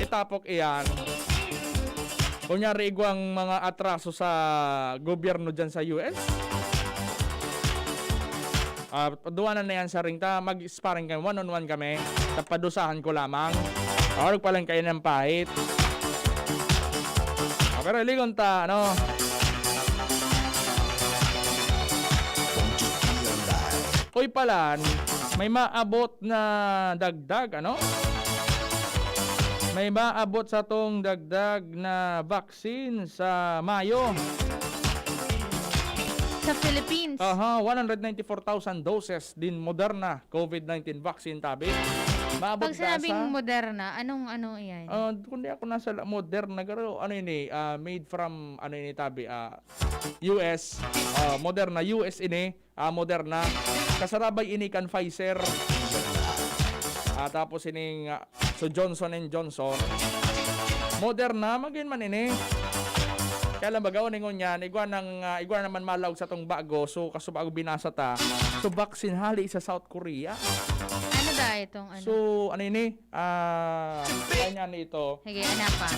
Itapok iyan. Kunyari igwang mga atraso sa gobyerno dyan sa US. Paduanan na yan sa ring ta, mag-sparring kami, one-on-one kami. Tapadusahan ko lamang. Orag pa lang kayo ng pahit. Pero ligon ta, ano? Uy palan, may maabot na dagdag, ano? May maabot sa tong dagdag na vaccine sa Mayo.
Sa Philippines.
194,000 doses din Moderna COVID-19 vaccine tabi. Maabot
Pag sinabing Moderna, anong ano yan?
Kundi ako nasa Moderna garo ano ini made from ano ini tabi US Moderna US ini Moderna kasarabay ini kan Pfizer. Tapos ining so Johnson & Johnson. Moderna magin man ini. Kaya lang bagaw ningon yan, igwa naman malawag sa tong bago, so kaso bago binasa ta, so vaccine hali sa South Korea.
Ano da itong ano?
So, ano ini? Kanya ni ito.
Sige, ano pa?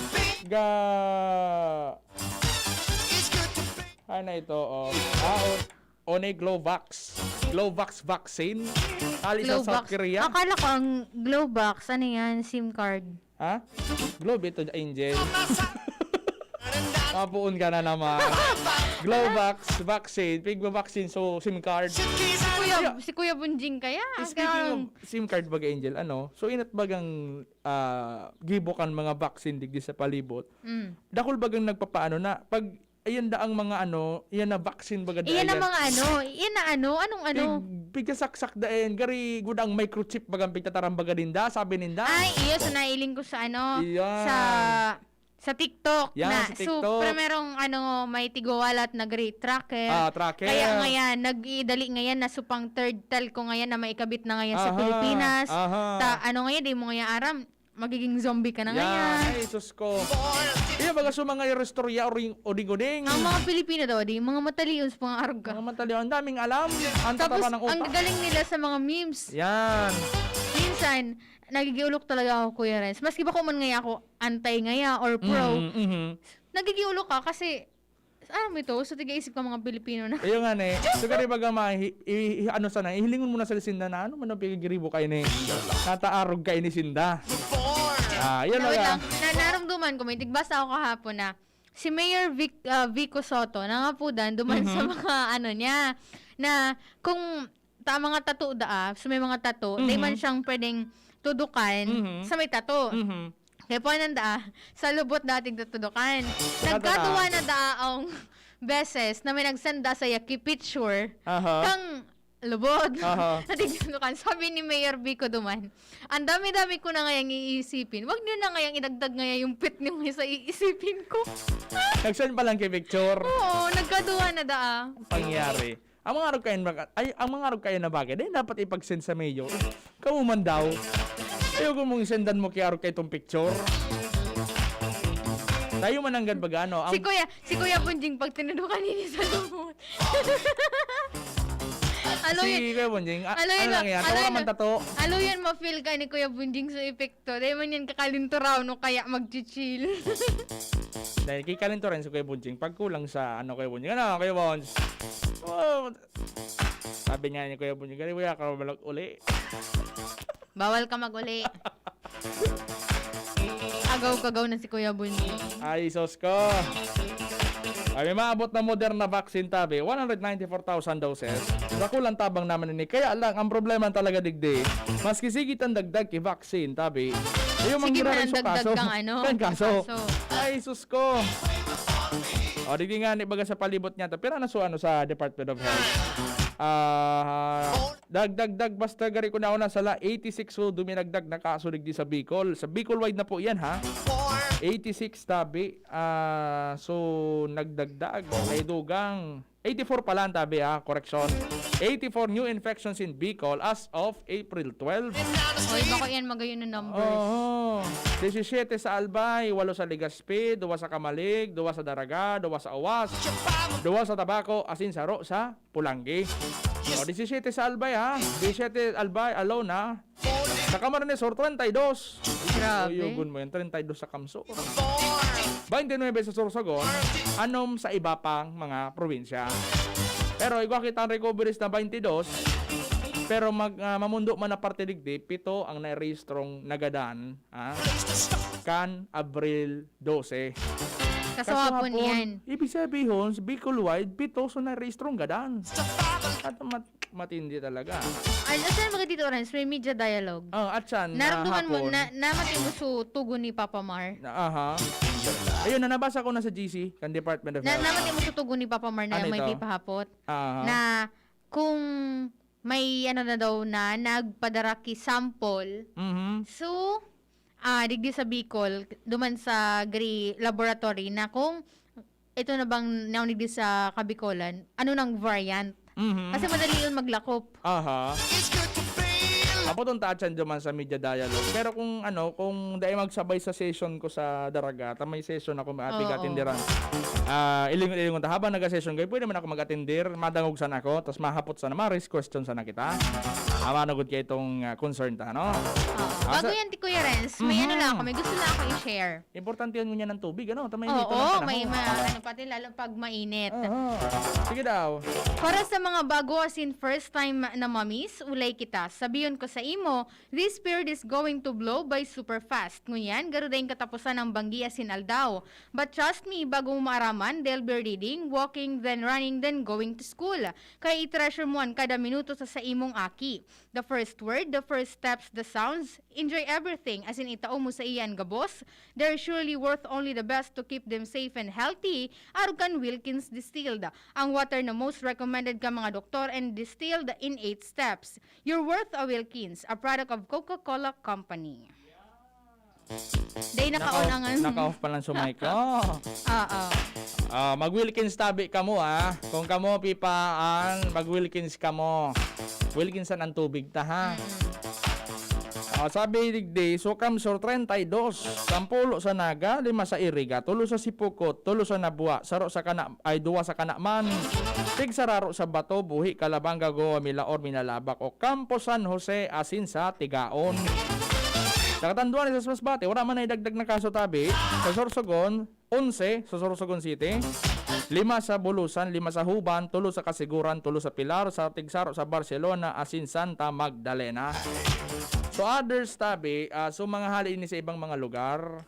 Ano ito, One Glovax. Glovax vaccine. Hali sa South Korea.
Akala ko ang Glovax, ano yan, SIM card.
Ha? Globe ito, Angel. Mapuon ka na naman. Glovax vaccine, pigba vaccine, so SIM card.
Si Kuya Bunjing kaya?
Speaking of SIM card baga Angel, ano? So inat bagang gibokan mga vaccine digdi sa palibot. Dakol bagang nagpapaano na pag ayan da ang mga ano, iyan na vaccine baga da.
Iyan na mga ano, iyan na ano, anong ano?
Pigkasaksak daen, gari gudang microchip bagang pigtataram baga dinda, sabi ninda.
Ay, iyo, so nailing ko sa ano,
Iyan.
sa TikTok
Yan,
na.
sa TikTok.
So, merong ano, may tigowalat na great tracker.
Tracker.
Kaya ngayon, nag-idali ngayon na supang third telco ngayon na maikabit na ngayon sa Pilipinas. Ano ngayon, di mo ngayon aram, magiging zombie ka na ngayon.
Ay, sus ko. Iya baga so mga restorya o oding-oding.
Ang mga Pilipino daw, di, mga matalions, mga arga.
Mga matalion, ang daming alam. Ang
Tapos,
tataba ng utak.
ang galing nila sa mga memes.
Yan.
Minsan, nagigiulok talaga ako, Kuya Renz. Maski ba kung man ngaya ako antay ngaya or pro, nagigiulok ka kasi, alam mo ito, so tiga-isip ka mga Pilipino na.
Ayun nga ne. So kari baga ano sana, ihilingon mo na sa Sinda na ano man ang pigigiribo kayo ni. Nataarog kayo ni Sinda. Yan
Wait
lang.
lang, naramduman ko, may tigbasa ako kahapon na si Mayor Vico Soto, nangapudan, duman sa mga ano niya, na kung mga tattoo so may mga tattoo, di man siyang pwedeng tudukan sa may tattoo. Kaya po nanda, sa lubot dating tutudukan. Nagkatuwa na daong beses na may nagsenda sa Yaki picture kang lubot. Natigtudukan. Sabi ni Mayor Vico duman, ang dami-dami ko na ngayang iisipin. Wag niyo na ngayang idagdag ngayang yung pit niyo sa iisipin ko.
Nag-send pa lang kay picture.
Oo, nagkatuwa na
Pangyari. Ang mga arog kayo na bagay, dapat ipag-send sa mayor. Kauman daw. Ayoko mong sendan mo kay arog kayo itong picture. Tayo mananggan baga ano.
Si Kuya Bunjing pag tinudukan niya sa lumot.
Kuya Bunjing, ano lang yan? Tawa naman tato.
Alo yan, ma-feel ka ni Kuya Bunjing sa epekto. Dahil man yan kakalinto raw, no, kaya mag-chill.
Dahil kikalinto rin si Kuya Bunjing. Pag kulang sa Kuya Bunjing. Ano, Kuya Bunjing? Sabi niya ni Kuya Bunjing, gani kuya, karabalog uli.
Bawal ka mag-uli. Agaw-kagaw na si Kuya Bunjing.
Ay, sos ko. Ay, maabot na Moderna vaccine tabi, 194,000 doses. Dakulang tabang naman ini. Kaya lang, ang problema talaga digdi, maski sigit ang dagdag kay vaccine tabi. Yung
Sige man
mangira rin
ang
sa
dagdag
kaso.
kang ano.
Kan kaso.
kaso.
Ay, sus ko. O, digdi nga ni baga sa palibot niya. Pero na sa Department of Health. Dagdag basta gari ko na una sala 86 so duminagdag na kaso digdi sa Bicol. Sa Bicol wide na po yan ha. 86 tabi. So nagdagdag may dugang 84 pala ang tabi correction. 84 new infections in Bicol as of April 12.
Oy, bako yan magayon ng numbers.
Oo. 17 sa Albay, 8 sa Legazpi, 2 sa Kamalig, 2 sa Daraga, 2 sa Awas, 2 sa Tabaco, asin saro sa Pulangi. O, 17 sa Albay 17 Albay alone Sa Camarines Sur 32.
Grabe.
Yugon mo yan, 32 sa Kamsur. 29 sa Sorsogon, anom sa iba pang mga probinsya. Pero igwa kita ang recoveries na 22, pero mamundo man na parte digdi, 7 ang nairehistrong nagadaan kan Abril 12.
Kaswapon yan.
Ibig sabihin, Bicol-wide, 7 so nairehistrong gadaan. At matindi talaga.
Ano saan mga dito, Rans? May media dialogue.
At saan?
Naramdaman mo,
hapon.
namatay mo sa tugon ni Papa Mar.
Ayun, nabasa ko na sa GC, kan Department of Health.
Namatay mo sa tugon ni Papa Mar na
Ano
may
ito?
pipahapot. Na kung may ano na daw na nagpadaraki sample, so digdi sa Bicol, duman sa laboratory na kung ito na bang naunig sa Kabicolan, ano nang variant. Kasi madali yun maglakop.
Apotong taatsan duman sa media dialogue. Pero kung dahil magsabay sa session ko sa Daraga, may session ako mag-atindiran. Ilingon ta habang nag-session kayo, pwede man ako mag-atindir, madangog sana ako, tapos mahapot sana, ma-raise question sana kita. Managod kayo itong concern ta, no?
Bago yan, Kuya Renz, may ano lang ako, may gusto na ako i-share.
Importante yan nyo ng tubig, ano? Tamay
may ano pati, lalo pag mainit.
Sige daw.
Para sa mga bago as in first time na mommies, ulay kita. Sabiyon ko sa imo, this period is going to blow by super fast. Ngunyan, garudayin katapusan ng banggi as in aldaw. But trust me, bago mo maaraman, they'll be reading, walking, then running, then going to school. Kaya i-treasure mo ang kada minuto sa imong aki. The first word, the first steps, the sounds, enjoy everything. As in itao mo sa iyan gabos, they're surely worth only the best to keep them safe and healthy. Arugan Wilkins Distilled. Ang water na most recommended ka mga doktor and distilled in 8 steps. You're worth a Wilkins, a product of Coca-Cola Company. Day nakaunangan.
Naka-off pa lang sumay ko. Mag-Wilkins tabi ka mo Kung kamo pipaan, mag-Wilkins ka mo. Wilkinsan ang tubig ta sabi digdi, so Kamsur 32, 10 sa Naga, 5 sa Iriga, 3 sa Sipukot, 3 sa Nabua, 2 sa Kanakman, 6 sa Raro sa Bato, Buhi, Calabanga, Goa, Milaor, Minalabak, o Campo San Jose, asin sa Tigaon. Sa Katanduan sa Masbate, wala man ay dagdag na kaso tabi. Sa Sorsogon, 11 sa Sorsogon City, 5 sa Bulusan, 5 sa Huban, 3 sa Kasiguran, 3 sa Pilar, sa Tigsaro sa Barcelona, asin Santa Magdalena. So others tabi, so mga hali ini sa ibang mga lugar,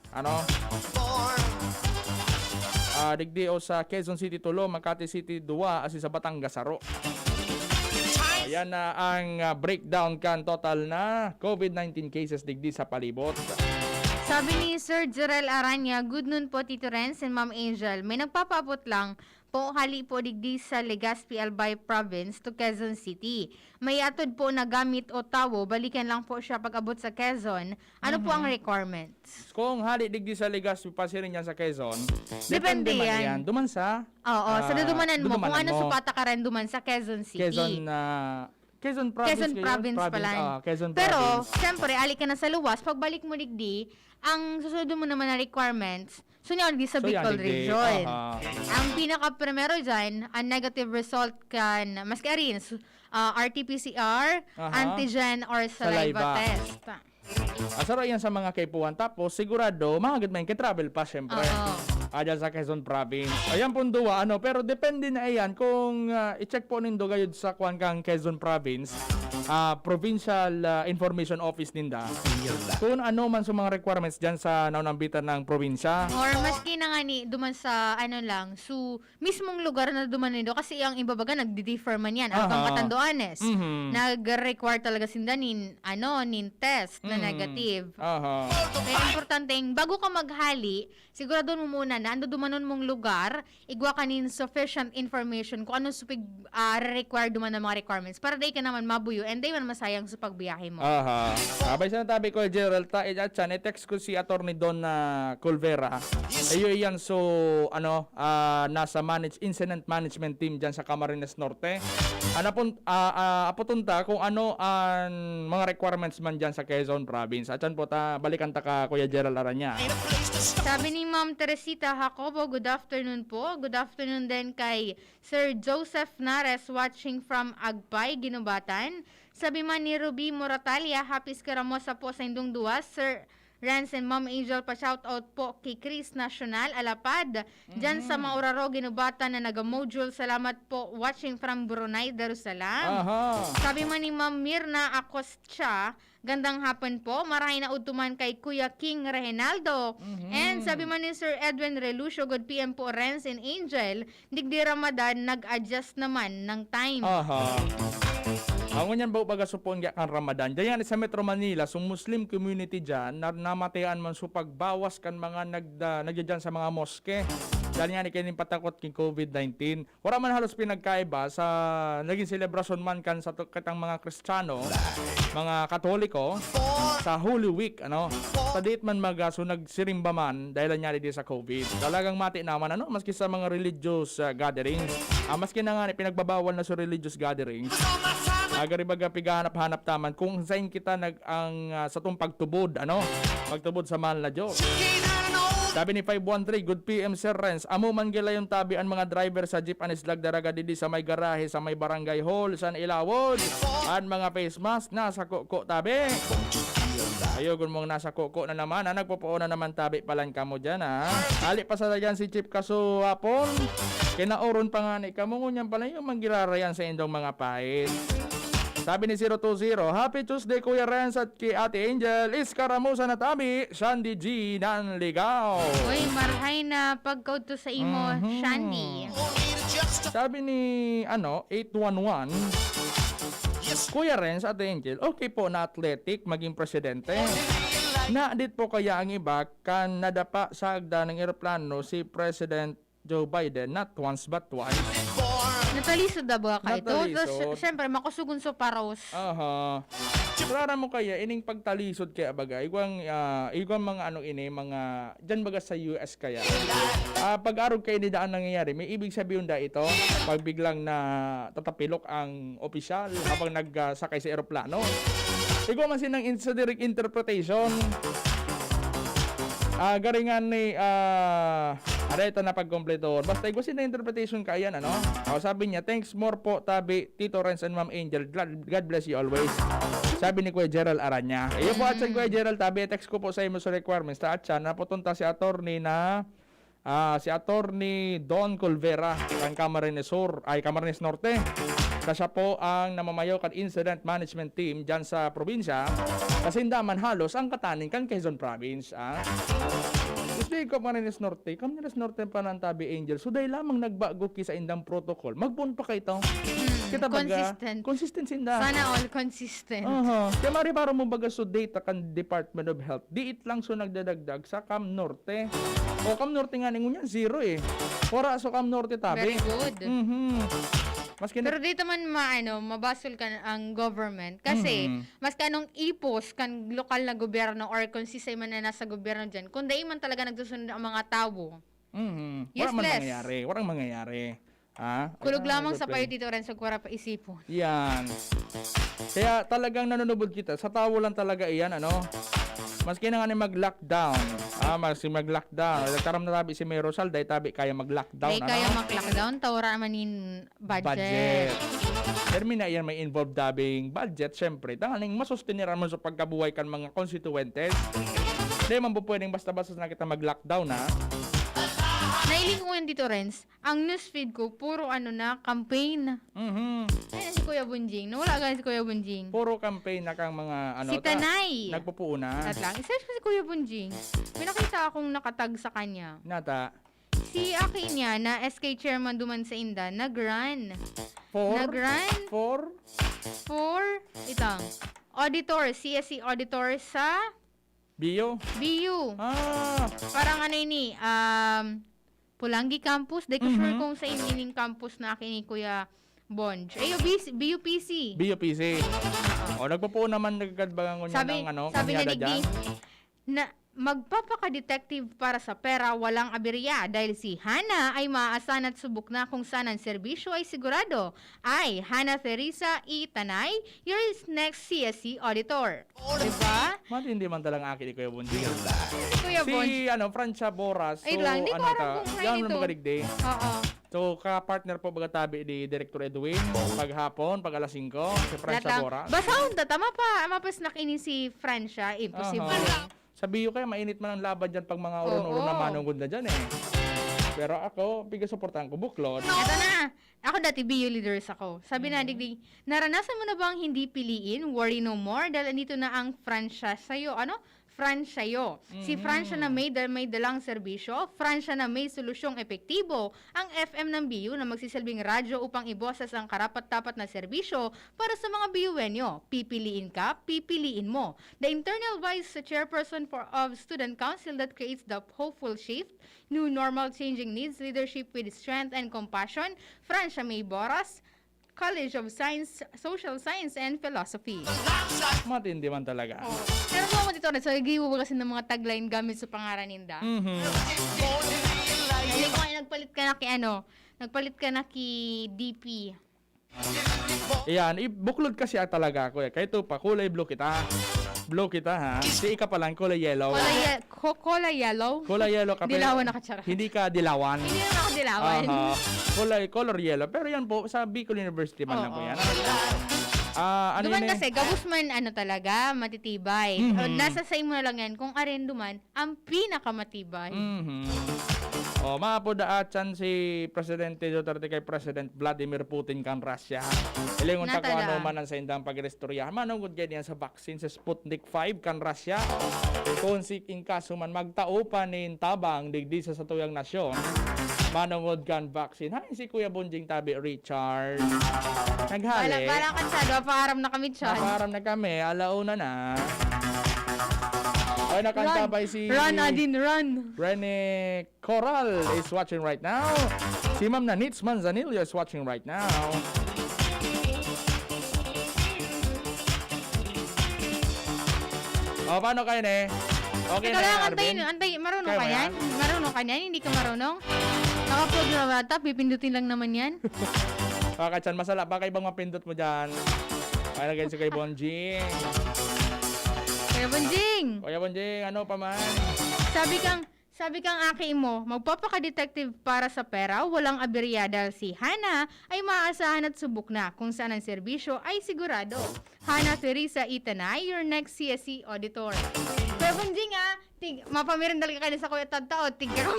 digdi o sa Quezon City 3, Makati City 2, asin sa Batangas Saro. Ayan na ang breakdown kan total na COVID-19 cases digdi sa palibot.
Sabi ni Sir Jarel Aranya, good noon po Tito Renz and Ma'am Angel. May nagpapaabot lang po hali po digdi sa Legazpi Albay Province to Quezon City. May atod po na gamit o tawo, balikan lang po siya pag abot sa Quezon. Ano po ang requirements?
Kung hali digdi sa Legazpi pasirin yan sa Quezon,
Depende
man
yan.
Duman sa
sa dumanan mo, kung ano
mo.
supata ka rin duman sa Quezon City.
Quezon Province.
Quezon Province pala.
Quezon
Pero,
Province.
siyempre, alik ka na sa luwas, pagbalik mo digdi, ang susunod mo naman na requirements, di sa Bicol region. Ang pinaka-primero dyan, ang negative result kan, maski arin, RT-PCR, antigen, or saliva test.
Asaro yan sa mga kaipuan. Tapos, sigurado, mahagad man kay travel pa, syempre. Ayan sa Quezon Province. Ayan pong duwa, pero depende na iyan kung i-check po nindo gayud sa kuan kang Quezon Province, Provincial Information Office ninda. Kung ano man sa mga requirements dyan sa naunambitan ng probinsya.
Or maski na nga ni, duman sa so mismong lugar na duman nindo, kasi ang ibabaga nagdi-differ man yan. Ang Katanduanes, nag-require talaga sinda nin test na negative. Kaya importanteng, bago ka maghali, sigurado mo muna na ando dumanon mong lugar, igwa kanin sufficient information kung ano supig required duman ng mga requirements para day ka naman mabuyo and day man masayang sa pagbiyahe mo.
Aha. Sabay sa natabi ko, Gerald, at siya, text ko si Atty. Don Colvera. Ayo yan, so, nasa incident management team dyan sa Camarines Norte. Aputunta kung ano ang mga requirements man dyan sa Quezon Province. At yan po, balikan ta ka, Kuya Gerald Aranya.
Sabi ni Ma'am Teresita Jacobo, good afternoon po. Good afternoon din kay Sir Joseph Nares watching from Agpay, Ginubatan. Sabi man ni Ruby Moratalia, happy Skaramosa po sa indong duwas. Sir Rance and Ma'am Angel, pa-shoutout po kay Chris Nacional, Alapad. Diyan sa Mauraro, Ginubatan na naga-module. Salamat po watching from Brunei, Darussalam. Sabi man ni Ma'am Mirna Acostia, gandang hapon po. Marahin na utuman kay Kuya King Reynaldo. And sabi man ni Sir Edwin Relucio, good PM po Renz and Angel. Digdi Ramadan, nag-adjust naman ng time.
Ang nyan ba pagasupon kan Ramadan? Diyan sa Metro Manila, so Muslim community dyan, namatayan man so pagbawas kan mga nagdyan sa mga moske. Dahil nga ni kanin patakot king COVID-19. Wala man halos pinagkaiba sa naging celebration man kan sa katang mga Kristiyano, mga Katoliko, sa Holy Week, sa date man so nagsirimba man dahil nga di sa COVID. Talagang mati naman, maski sa mga religious gatherings. Maski na nga pinagbabawal na sa religious gatherings. Agaribaga pigahanap-hanap taman kung saan kita sa tong pagtubod, pagtubod sa mahal na Diyos. Sabi ni 513, good PM Sir Renz, amo man gila yung tabi ang mga driver sa jeep anis lagdaraga didi sa may garahe sa may barangay hall san Ilawod. At mga face mask nasa kuko tabi. Ayo kung mong nasa kuko na naman, nagpupuo na naman tabi palan kamo dyan Ali pa sa dyan si Chief Kaso hapon. Kinauron pa nga ni kamo ngunyan pala yung manggirarayan sa indong mga pahit. Sabi ni 020, Happy Tuesday Kuya Renz at kay Ate Angel, Iskaramusa na tabi, Shandy G ng Ligaw.
Uy, marahay na pagkauto sa imo, Shandy.
Sabi ni 811, Kuya Renz, Ate Angel, okay po na athletic maging presidente. Naadit po kaya ang iba kan nadapa sa agda ng eroplano si President Joe Biden not once but twice.
Natalisod na ba ka ito?
Natalisod.
Siyempre, makusugun so paros.
Rara mo kaya, ining pagtalisod kaya baga, igwang mga mga, dyan baga sa US kaya. Pag-arog kayo ni daan nangyayari, may ibig sabihin da ito, pag biglang na tatapilok ang opisyal habang nagsakay sa eroplano. Igwa man sinang sa direct interpretation. Garingan ni ito na pagkompleto. Basta igwa na interpretation ka yan, sabi niya, thanks more po tabi Tito Renz and Ma'am Angel. God bless you always. Sabi ni Kuya Gerald Aranya. Iyo po at sa Kuya Gerald tabi, text ko po sa imo sa requirements. At siya, naputunta si attorney Don Colvera ng Camarines Norte. Kasi po ang namamayo kan incident management team dyan sa probinsya. Kasi daman halos ang kataning kan Quezon Province. Gusto yung Camarines Norte pa ng tabi Angel. So dahil lamang nagbago ki sa indang protocol, magpun pa kayo ito. Kita baga, consistent sinda.
Sana all consistent.
Kaya mari para mo baga so data kan Department of Health, diit lang so nagdadagdag sa Cam Norte. O Cam Norte nga ningunya, 0 Ora so Cam Norte tabi.
Very good.
Pero
dito man mabasol ka ang government kasi mas kanong ipos kan lokal na gobyerno or kung sisay man na nasa gobyerno dyan, kung dahil man talaga nagsusunod ang mga tao.
Warang mangyayari.
Kulog lamang sa payo Tito Renz, wala pa isipon.
Yan. Kaya talagang nanunubod kita. Sa tao lang talaga iyan, Maski na nga ni mag-lockdown. Mag-lockdown. Nagkaram na tabi si May Rosal, dahil tabi kaya mag-lockdown.
Dahil kaya mag-lockdown, tawara manin budget.
Termina yan may involved dabing budget, syempre. Tangaling masustiniran mo sa pagkabuhay kan mga constituentes. Hindi man po pwedeng basta-basta na kita mag-lockdown,
Nailing ko yan dito, Renz. Ang newsfeed ko, puro campaign. Ayun si Kuya Bunjing. Nawala ka si Kuya Bunjing.
Puro campaign na kang mga
si Tanay.
Nagpupuuna.
At lang. I-search ko si Kuya Bunjing. May nakita akong nakatag sa kanya.
Nata.
Si Aki niya na SK chairman duman sa Inda, nag-run.
Nag-run?
For itang auditor, CSC auditor sa
BU.
Parang Pulangi campus. Di ko sure kung sa ining campus na akin ni Kuya Bonj. BUPC.
BUPC. O, nagpupo naman nagkadbangan ko niya ng
sabi na
kanyada
digdi,
dyan.
na magpapaka-detective para sa pera walang aberya dahil si Hana ay maaasahan at subok na kung saan ang serbisyo ay sigurado. Ay, Hana Teresa E. Tanay, your next CSC auditor. Diba?
Hindi man talang akin ni Kuya Bonjing.
Kuya Bonj.
Si Francia Boras.
Ay lang, di ko aram kung
yan
ngayon ito.
magaligdi.
Oo.
So, ka-partner po bagatabi ni Director Edwin. Paghapon, pag alas 5, si Francia Boras.
Basta tama pa. Mapas nakini si Francia. Imposible.
Sabi ko kaya mainit man ang laban dyan pag mga uron-uron na manunggod na dyan eh. Pero ako, piga-suportahan ko buklod.
Ito na. Ako dati BU leaders ako. Sabi na digdi, naranasan mo na bang hindi piliin? Worry no more dahil andito na ang Francia sa'yo. Fransyayo. Si Francia na may dalang serbisyo, Francia na may solusyong epektibo, ang FM ng BU na magsisilbing radyo upang iboses ang karapat-dapat na serbisyo para sa mga BUenyo. Pipiliin ka, pipiliin mo. The internal vice chairperson of Student Council that creates the hopeful shift, new normal changing needs, leadership with strength and compassion, Francia May Boras, College of Science, Social Science and Philosophy.
Matindi man talaga.
Pero mo dito na, so giwo kasi ng mga tagline gamit sa pangaran ninda. Hindi ko nagpalit ka na kay DP.
Iyan, buklod kasi talaga ako eh. Kaya ito pa, kulay blue kita. Blue kita ha. Si ika pa lang, kulay yellow.
Kulay yellow?
Kulay yellow ka.
Dilawan ako, charot.
Hindi ka dilawan.
Hindi naman ako dilawan.
Color yellow. Pero yan po, sa Bicol University man lang po yan.
Duman kasi, gabus man talaga, matitibay. Nasa say mo na lang yan, kung aren duman, ang pinakamatibay.
Maapodaatsan si Presidente Duterte kay President Vladimir Putin kan Russia. Ilingon ta kung ano man ang sa indang pagrestorya. Manungod ganyan sa vaccine sa Sputnik 5 kan Russia. Kung si inkaso man magtao pa nin tabang digdi sa satuyang nasyon. Manungod kan vaccine. Hay si Kuya Bonjing Tabi Richard. Naghali.
Wala kansado, paaram na kami dyan.
Paaram na kami, alauna na. Ay, nakantabay si...
Run, Adin, run!
Rene Coral is watching right now. Si Ma'am Nanitz Manzanillo is watching right now. Paano kayo, ne? Okay
Teka
na
lang,
yan, Arvin?
antay, marunong
Kaya
ka
mo
yan? Marunong ka yan? Hindi ka marunong? Naka-plug na bata, pipindutin lang naman yan.
Kakachan, masala pa kay bang mapindot mo dyan? Kaya na si kay Bonjing.
Kuya Bonjing!
Kuya Bonjing, ano pa man?
Sabi kang aki mo, magpapaka-detective para sa pera, walang aberya dahil si Hana ay maaasahan at subok na kung saan ang serbisyo ay sigurado. Hana Teresa E. Tanay, your next CSC auditor. Kuya Bonjing mapamirindal ka kayo sa Kuya Tagtao, tigka ko.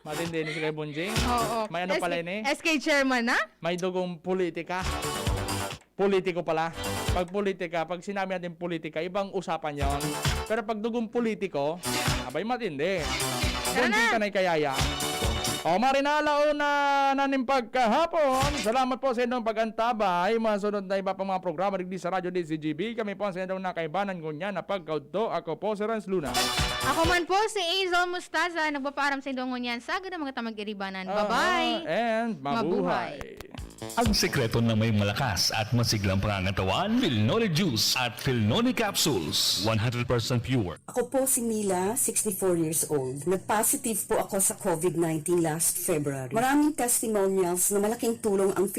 Matindi ni si kay Bonjing?
Oo.
May ano pala yun eh?
SK chairman na?
May dugong politika. Politiko pala. Pag politika, pag sinabi natin politika, ibang usapan yon. Pero pag dugong politiko, abay matindi. Bonjing Tanay Kayaya. Marinalao na naning pagkahapon. Salamat po sa inyong pag-antabay. Masunod na iba pang mga programa digdi sa Radyo DCGB. Kami po sa inyong nakaibanan ko niya na pagkauto. Ako po si Renz Luna.
Ako man po si Azel Mustaza. Nagpapaaram sa inyong ngunyan sa agad mga tamag-iribanan. Bye-bye!
And mabuhay!
Ang sekreto na may malakas at masiglang pangangatawan, Philnoni Juice at Philnoni Capsules. 100% pure.
Ako po si Mila, 64 years old. Nag-positive po ako sa COVID-19 last February. Maraming testimonials na malaking tulong ang